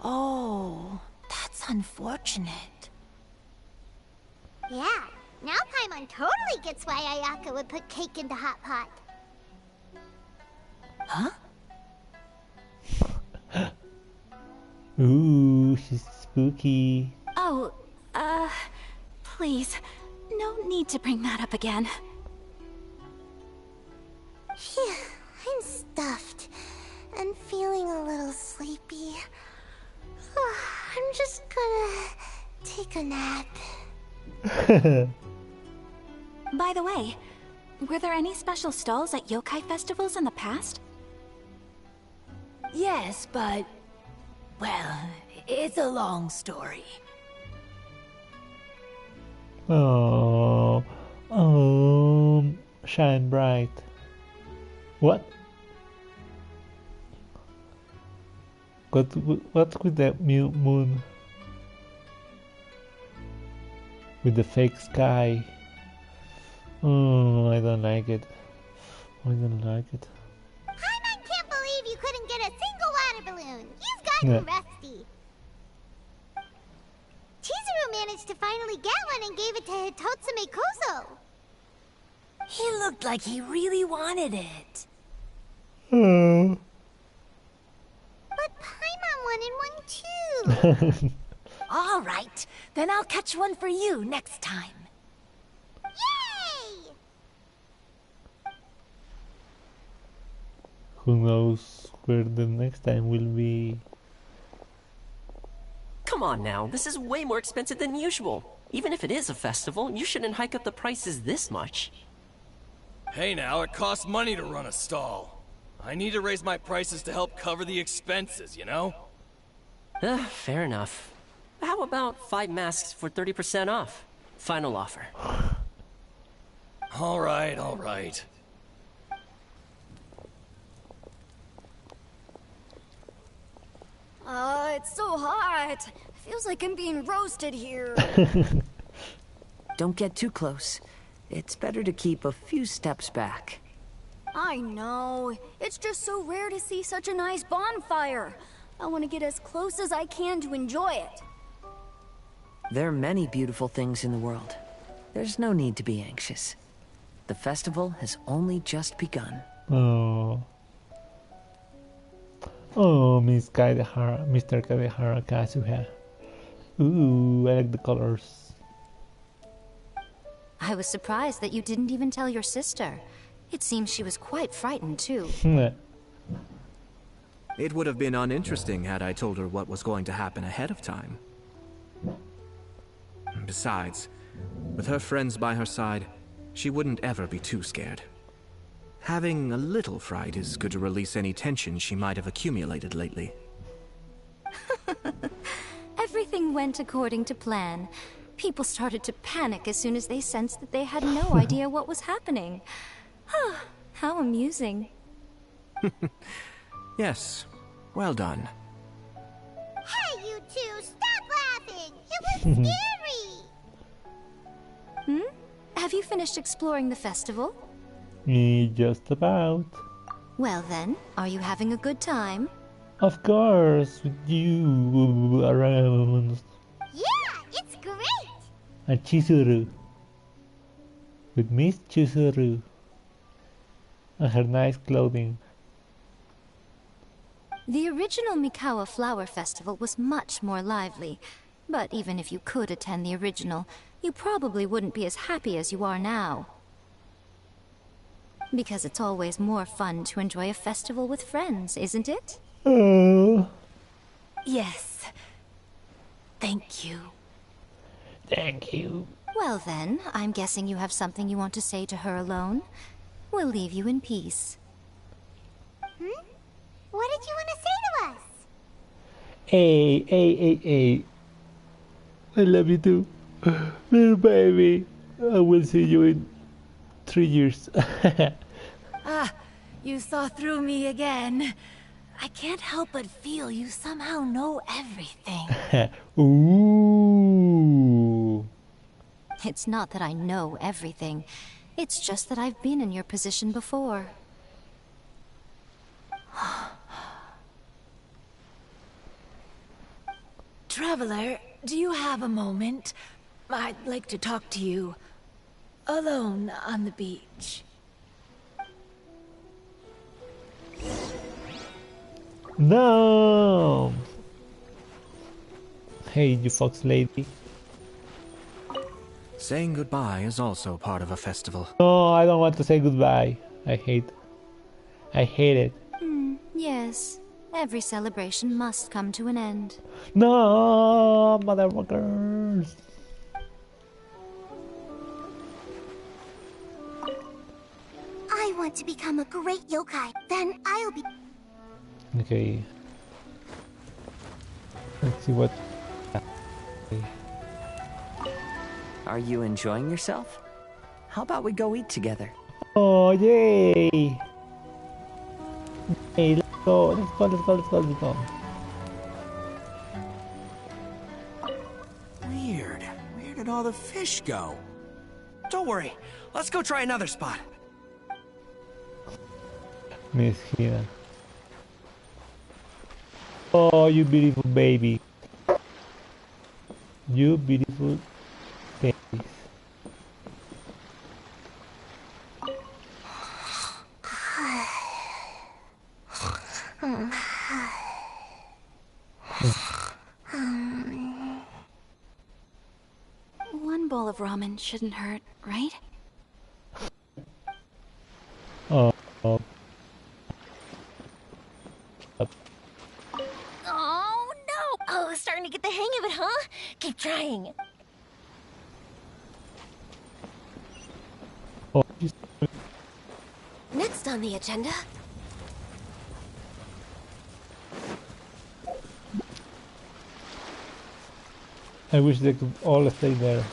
Speaker 5: Oh, that's unfortunate.
Speaker 3: Yeah, now Paimon totally gets why Ayaka would put cake into hot pot.
Speaker 5: Huh?
Speaker 1: Ooh, she's spooky.
Speaker 13: Oh, please, no need to bring that up again.
Speaker 3: Phew, I'm stuffed and feeling a little sleepy. I'm just gonna take a nap.
Speaker 13: By the way, were there any special stalls at yokai festivals in the past?
Speaker 5: Yes, but... well, it's a long story.
Speaker 1: Oh, shine bright. What? What's with the moon? With the fake sky? Oh, I don't like it. I don't like it.
Speaker 3: Paimon can't believe you couldn't get a single water balloon. You've gotten rusty. Chizuru managed to finally get one and gave it to Hitotsume Kozo.
Speaker 5: He looked like he really wanted it.
Speaker 1: Oh.
Speaker 3: But Paimon wanted one too.
Speaker 5: All right, then I'll catch one for you next time.
Speaker 3: Yay!
Speaker 1: Who knows where the next time will be?
Speaker 11: Come on now, this is way more expensive than usual. Even if it is a festival, you shouldn't hike up the prices this much.
Speaker 14: Hey now, it costs money to run a stall. I need to raise my prices to help cover the expenses, you know?
Speaker 11: Fair enough. How about 5 masks for 30% off? Final offer.
Speaker 14: Alright, alright.
Speaker 4: It's so hot. Feels like I'm being roasted here.
Speaker 2: Don't get too close. It's better to keep a few steps back.
Speaker 4: I know. It's just so rare to see such a nice bonfire. I want to get as close as I can to enjoy it.
Speaker 2: There are many beautiful things in the world. There's no need to be anxious. The festival has only just begun.
Speaker 1: Oh. Oh, Mr. Kadehara Kazuha. Ooh, I like the colors.
Speaker 8: I was surprised that you didn't even tell your sister. It seems she was quite frightened, too.
Speaker 7: It would have been uninteresting had I told her what was going to happen ahead of time. Besides, with her friends by her side, she wouldn't ever be too scared. Having a little fright is good to release any tension she might have accumulated lately.
Speaker 8: Everything went according to plan. People started to panic as soon as they sensed that they had no idea what was happening. How amusing.
Speaker 7: Yes, well done.
Speaker 3: Hey, you two, stop laughing! It was scary!
Speaker 8: Have you finished exploring the festival?
Speaker 1: Just about.
Speaker 8: Well then, are you having a good time?
Speaker 1: Of course, with you around.
Speaker 3: Yeah, it's great!
Speaker 1: And Chizuru. With Miss Chizuru. And her nice clothing.
Speaker 8: The original Mikawa Flower Festival was much more lively. But even if you could attend the original, you probably wouldn't be as happy as you are now. Because it's always more fun to enjoy a festival with friends, isn't it?
Speaker 1: Oh.
Speaker 5: Yes. Thank you.
Speaker 1: Thank you.
Speaker 8: Well then, I'm guessing you have something you want to say to her alone. We'll leave you in peace.
Speaker 3: What did you want to say to us?
Speaker 1: Hey. I love you too. Little baby. I will see you in 3 years.
Speaker 5: You saw through me again. I can't help but feel you somehow know everything.
Speaker 1: Ooh.
Speaker 8: It's not that I know everything. It's just that I've been in your position before.
Speaker 5: Traveler, do you have a moment? I'd like to talk to you. Alone on the beach.
Speaker 1: No. Hey, you fox lady.
Speaker 7: Saying goodbye is also part of a festival.
Speaker 1: No, I don't want to say goodbye. I hate it.
Speaker 8: Yes. Every celebration must come to an end.
Speaker 1: No, motherfuckers.
Speaker 3: I want to become a great yokai. Then I'll be...
Speaker 1: Okay. Let's see what...
Speaker 2: Are you enjoying yourself? How about we go eat together?
Speaker 1: Oh, yay! go, let's go, let's go, let's go, let's go.
Speaker 12: Weird. Where did all the fish go? Don't worry. Let's go try another spot.
Speaker 1: Miss Hina. Oh, you beautiful baby. You beautiful babies.
Speaker 13: One bowl of ramen shouldn't hurt, right?
Speaker 1: Oh.
Speaker 3: Oh no! Oh, starting to get the hang of it, huh? Keep trying.
Speaker 1: Oh.
Speaker 3: Next on the agenda.
Speaker 1: I wish they could all stay there.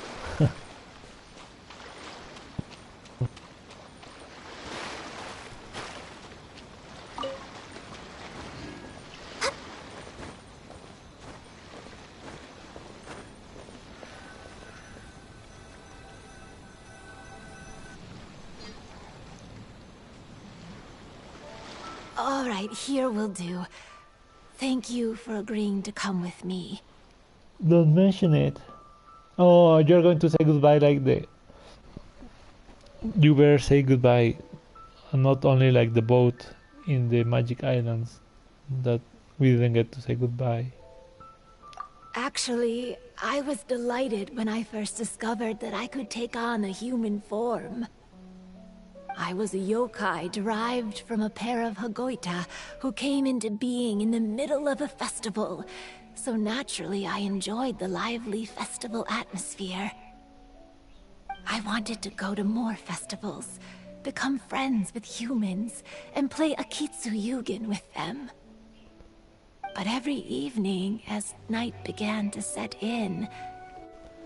Speaker 5: All right, here will do. Thank you for agreeing to come with me.
Speaker 1: Don't mention it. Oh, you're going to say goodbye like the... You better say goodbye. And not only like the boat in the Magic Islands that we didn't get to say goodbye.
Speaker 5: Actually, I was delighted when I first discovered that I could take on a human form. I was a yokai derived from a pair of Hagoita who came into being in the middle of a festival, so naturally I enjoyed the lively festival atmosphere. I wanted to go to more festivals, become friends with humans, and play Akitsu Yugen with them. But every evening, as night began to set in,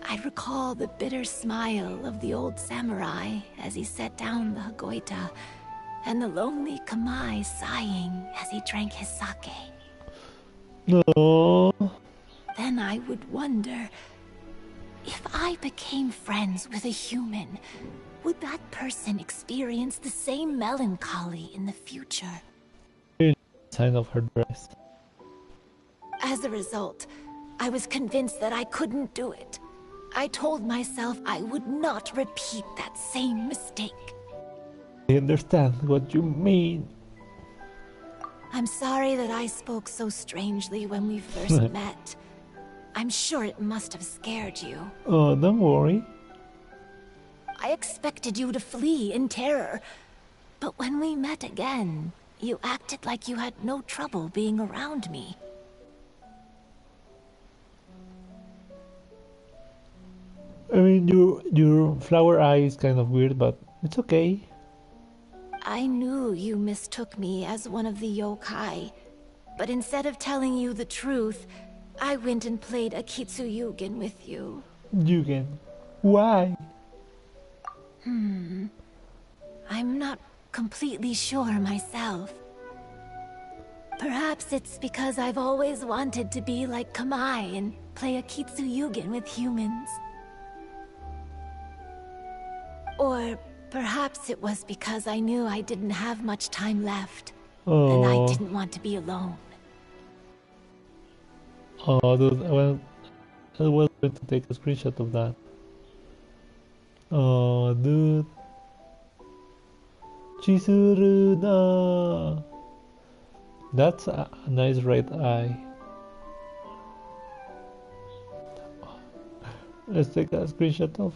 Speaker 5: I'd recall the bitter smile of the old samurai as he set down the Hagoita, and the lonely Kamai sighing as he drank his sake.
Speaker 1: No.
Speaker 5: Then I would wonder, if I became friends with a human, would that person experience the same melancholy in the future?
Speaker 1: Sign of her dress.
Speaker 5: As a result, I was convinced that I couldn't do it. I told myself I would not repeat that same mistake.
Speaker 1: I understand what you mean.
Speaker 5: I'm sorry that I spoke so strangely when we first met. I'm sure it must have scared you.
Speaker 1: Oh, don't worry.
Speaker 5: I expected you to flee in terror. But when we met again, you acted like you had no trouble being around me.
Speaker 1: I mean, your flower eye is kind of weird, but it's okay.
Speaker 5: I knew you mistook me as one of the yokai, but instead of telling you the truth, I went and played Akitsu Yugen with you.
Speaker 1: Yugen. Why?
Speaker 5: I'm not completely sure myself. Perhaps it's because I've always wanted to be like Kamai and play Akitsu Yugen with humans. Or perhaps it was because I knew I didn't have much time left, and I didn't want to be alone.
Speaker 1: Oh, dude, I was going to take a screenshot of that. Oh, dude. Chizuru, no. That's a nice red eye. Let's take a screenshot of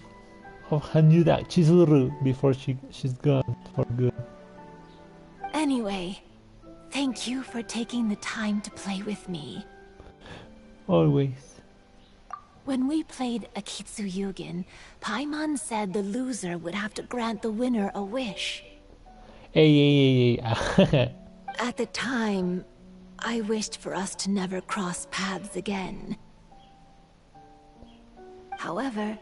Speaker 1: Hanyuda Chizuru before she's gone for good.
Speaker 5: Anyway, thank you for taking the time to play with me.
Speaker 1: Always.
Speaker 5: When we played Akitsu Yugen, Paimon said the loser would have to grant the winner a wish.
Speaker 1: Hey.
Speaker 5: At the time, I wished for us to never cross paths again. However,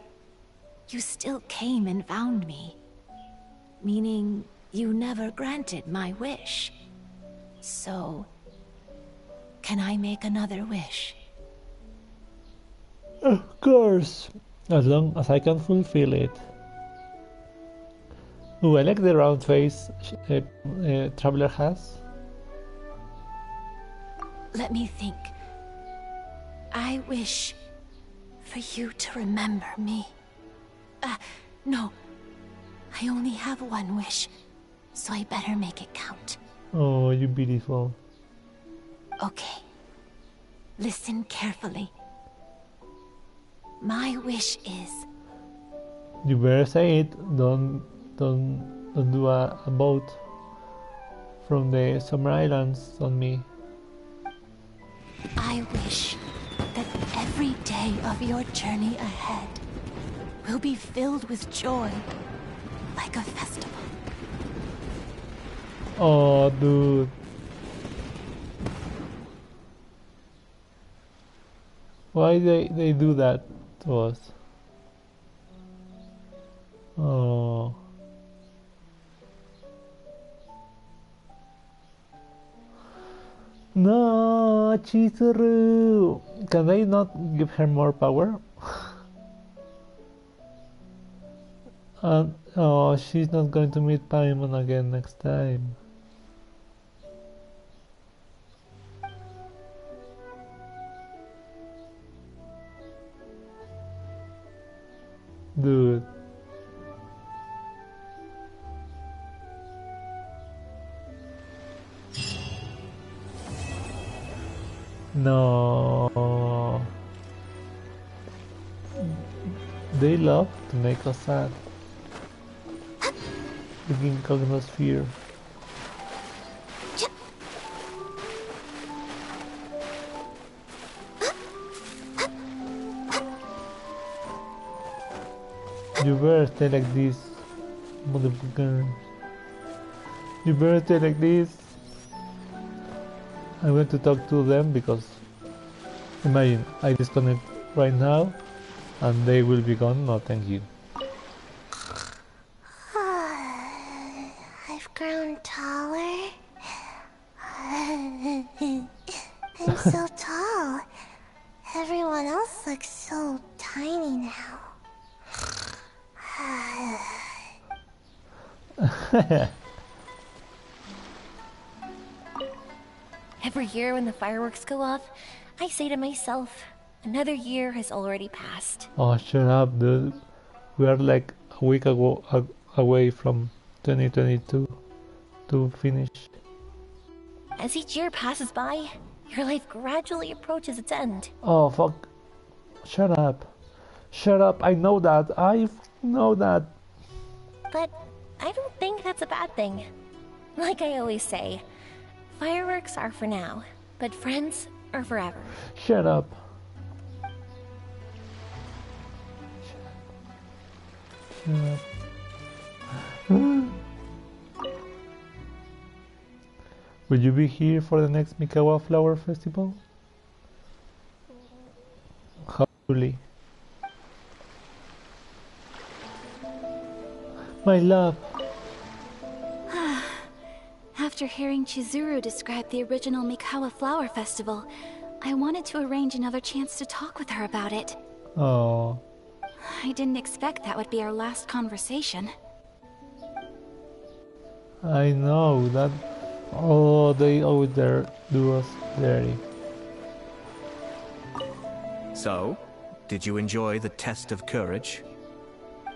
Speaker 5: you still came and found me, meaning you never granted my wish. So, can I make another wish?
Speaker 1: Of course, as long as I can fulfill it. Ooh, I like the round face Traveler has.
Speaker 5: Let me think. I wish for you to remember me. No. I only have one wish, so I better make it count.
Speaker 1: Oh, you beautiful.
Speaker 5: Okay. Listen carefully. My wish is...
Speaker 1: You better say it. Don't do a boat from the Summer Islands on me.
Speaker 5: I wish that every day of your journey ahead will be filled with joy, like a festival.
Speaker 1: Oh, dude. Why they do that to us? Oh. No, Chizuru! Can I not give her more power? Oh, she's not going to meet Paimon again next time. Dude. No. They love to make us sad. The Cognosphere. You better stay like this, motherfucker. You better stay like this. I'm going to talk to them because imagine I disconnect right now and they will be gone. No, thank you.
Speaker 3: I've grown taller. I'm so tall. Everyone else looks so tiny now.
Speaker 15: Every year when the fireworks go off, I say to myself, another year has already passed.
Speaker 1: Oh, shut up, dude. We are like a week away from 2022 to finish.
Speaker 15: As each year passes by, your life gradually approaches its end.
Speaker 1: Oh, fuck. Shut up. Shut up. I know that. I know that.
Speaker 15: But I don't think that's a bad thing. Like I always say, fireworks are for now, but friends are forever.
Speaker 1: Shut up. Shut up. Will you be here for the next Mikawa Flower Festival? Hopefully. My love.
Speaker 13: After hearing Chizuru describe the original Mikawa Flower Festival, I wanted to arrange another chance to talk with her about it.
Speaker 1: Oh.
Speaker 13: I didn't expect that would be our last conversation.
Speaker 1: I know that. Oh, they always do us dirty.
Speaker 7: So, did you enjoy the test of courage?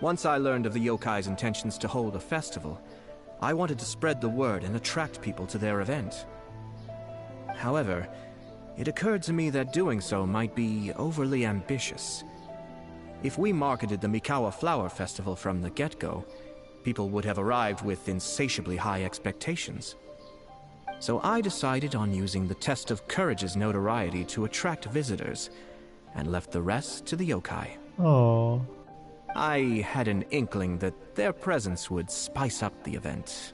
Speaker 7: Once I learned of the yokai's intentions to hold a festival, I wanted to spread the word and attract people to their event. However, it occurred to me that doing so might be overly ambitious. If we marketed the Mikawa Flower Festival from the get-go, people would have arrived with insatiably high expectations. So I decided on using the test of courage's notoriety to attract visitors, and left the rest to the yokai.
Speaker 1: Oh.
Speaker 7: I had an inkling that their presence would spice up the event.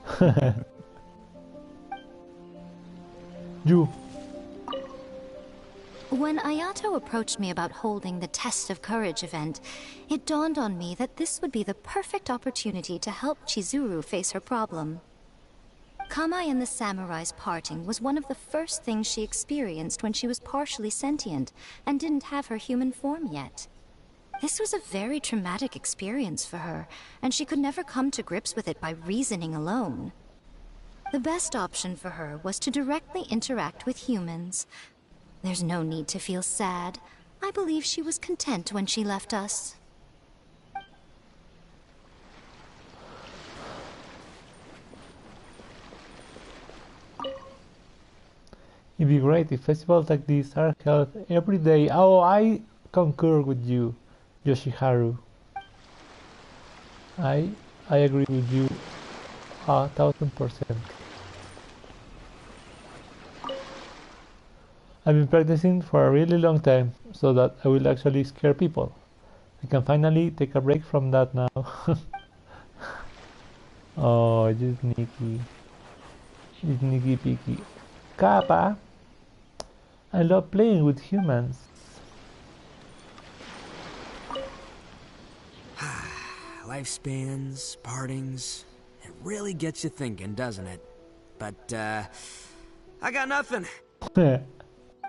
Speaker 1: You.
Speaker 8: When Ayato approached me about holding the Test of Courage event, it dawned on me that this would be the perfect opportunity to help Chizuru face her problem. Kamai and the samurai's parting was one of the first things she experienced when she was partially sentient and didn't have her human form yet. This was a very traumatic experience for her, and she could never come to grips with it by reasoning alone. The best option for her was to directly interact with humans. There's no need to feel sad. I believe she was content when she left us.
Speaker 1: It'd be great if festivals like these are held every day. Oh, I concur with you, Yoshiharu. I agree with you 1000%. I've been practicing for a really long time so that I will actually scare people. I can finally take a break from that now. Oh, you sneaky. You sneaky peeky. Kappa! I love playing with humans.
Speaker 10: Lifespans, partings, it really gets you thinking, doesn't it? But, I got nothing.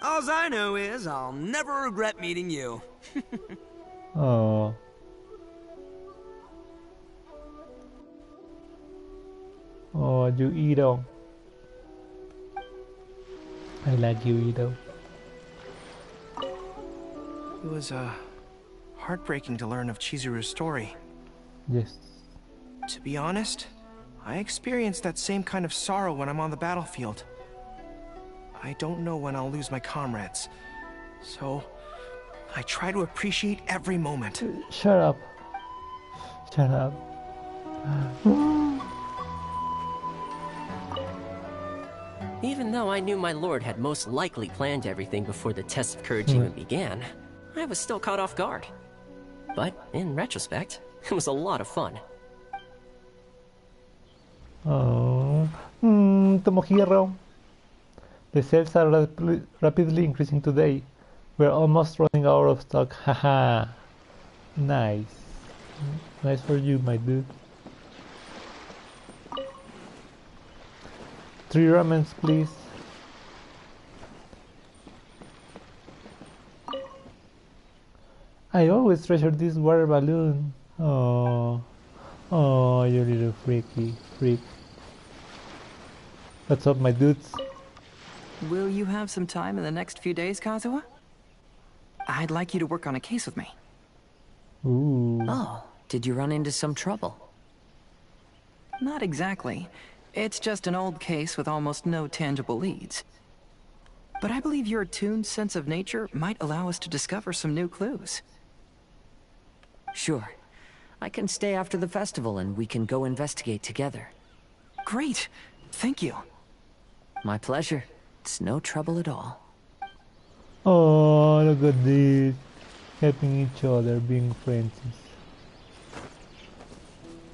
Speaker 10: Alls I know is I'll never regret meeting you.
Speaker 1: Oh. Oh, you Ito. I like you, Ito.
Speaker 12: It was, heartbreaking to learn of Chizuru's story.
Speaker 1: Yes.
Speaker 12: To be honest, I experienced that same kind of sorrow when I'm on the battlefield. I don't know when I'll lose my comrades, so I try to appreciate every moment.
Speaker 1: Shut up. Shut up.
Speaker 11: Even though I knew my lord had most likely planned everything before the test of courage even began, I was still caught off guard. But in retrospect, it was a lot of fun.
Speaker 1: Oh, Tomohiro. The sales are rapidly increasing today. We're almost running out of stock. Haha. Nice. Nice for you, my dude. 3 ramens, please. I always treasure this water balloon. Oh, oh, you little freaky freak. What's up, my dudes?
Speaker 2: Will you have some time in the next few days, Kazuha? I'd like you to work on a case with me.
Speaker 1: Ooh.
Speaker 2: Oh, did you run into some trouble? Not exactly. It's just an old case with almost no tangible leads. But I believe your attuned sense of nature might allow us to discover some new clues.
Speaker 16: Sure. I can stay after the festival and we can go investigate together.
Speaker 2: Great. Thank you.
Speaker 16: My pleasure. It's no trouble at all.
Speaker 1: Oh, look at this. Helping each other, being friends.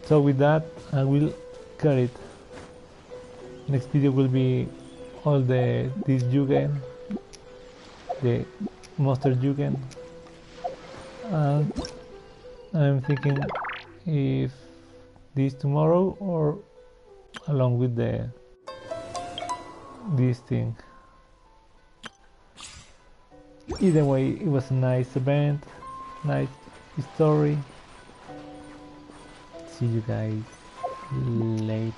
Speaker 1: So with that, I will cut it. Next video will be all this Yugen, the Monster Yugen. And I'm thinking if this tomorrow or along with this thing. Either way, it was a nice event, nice story. See you guys later.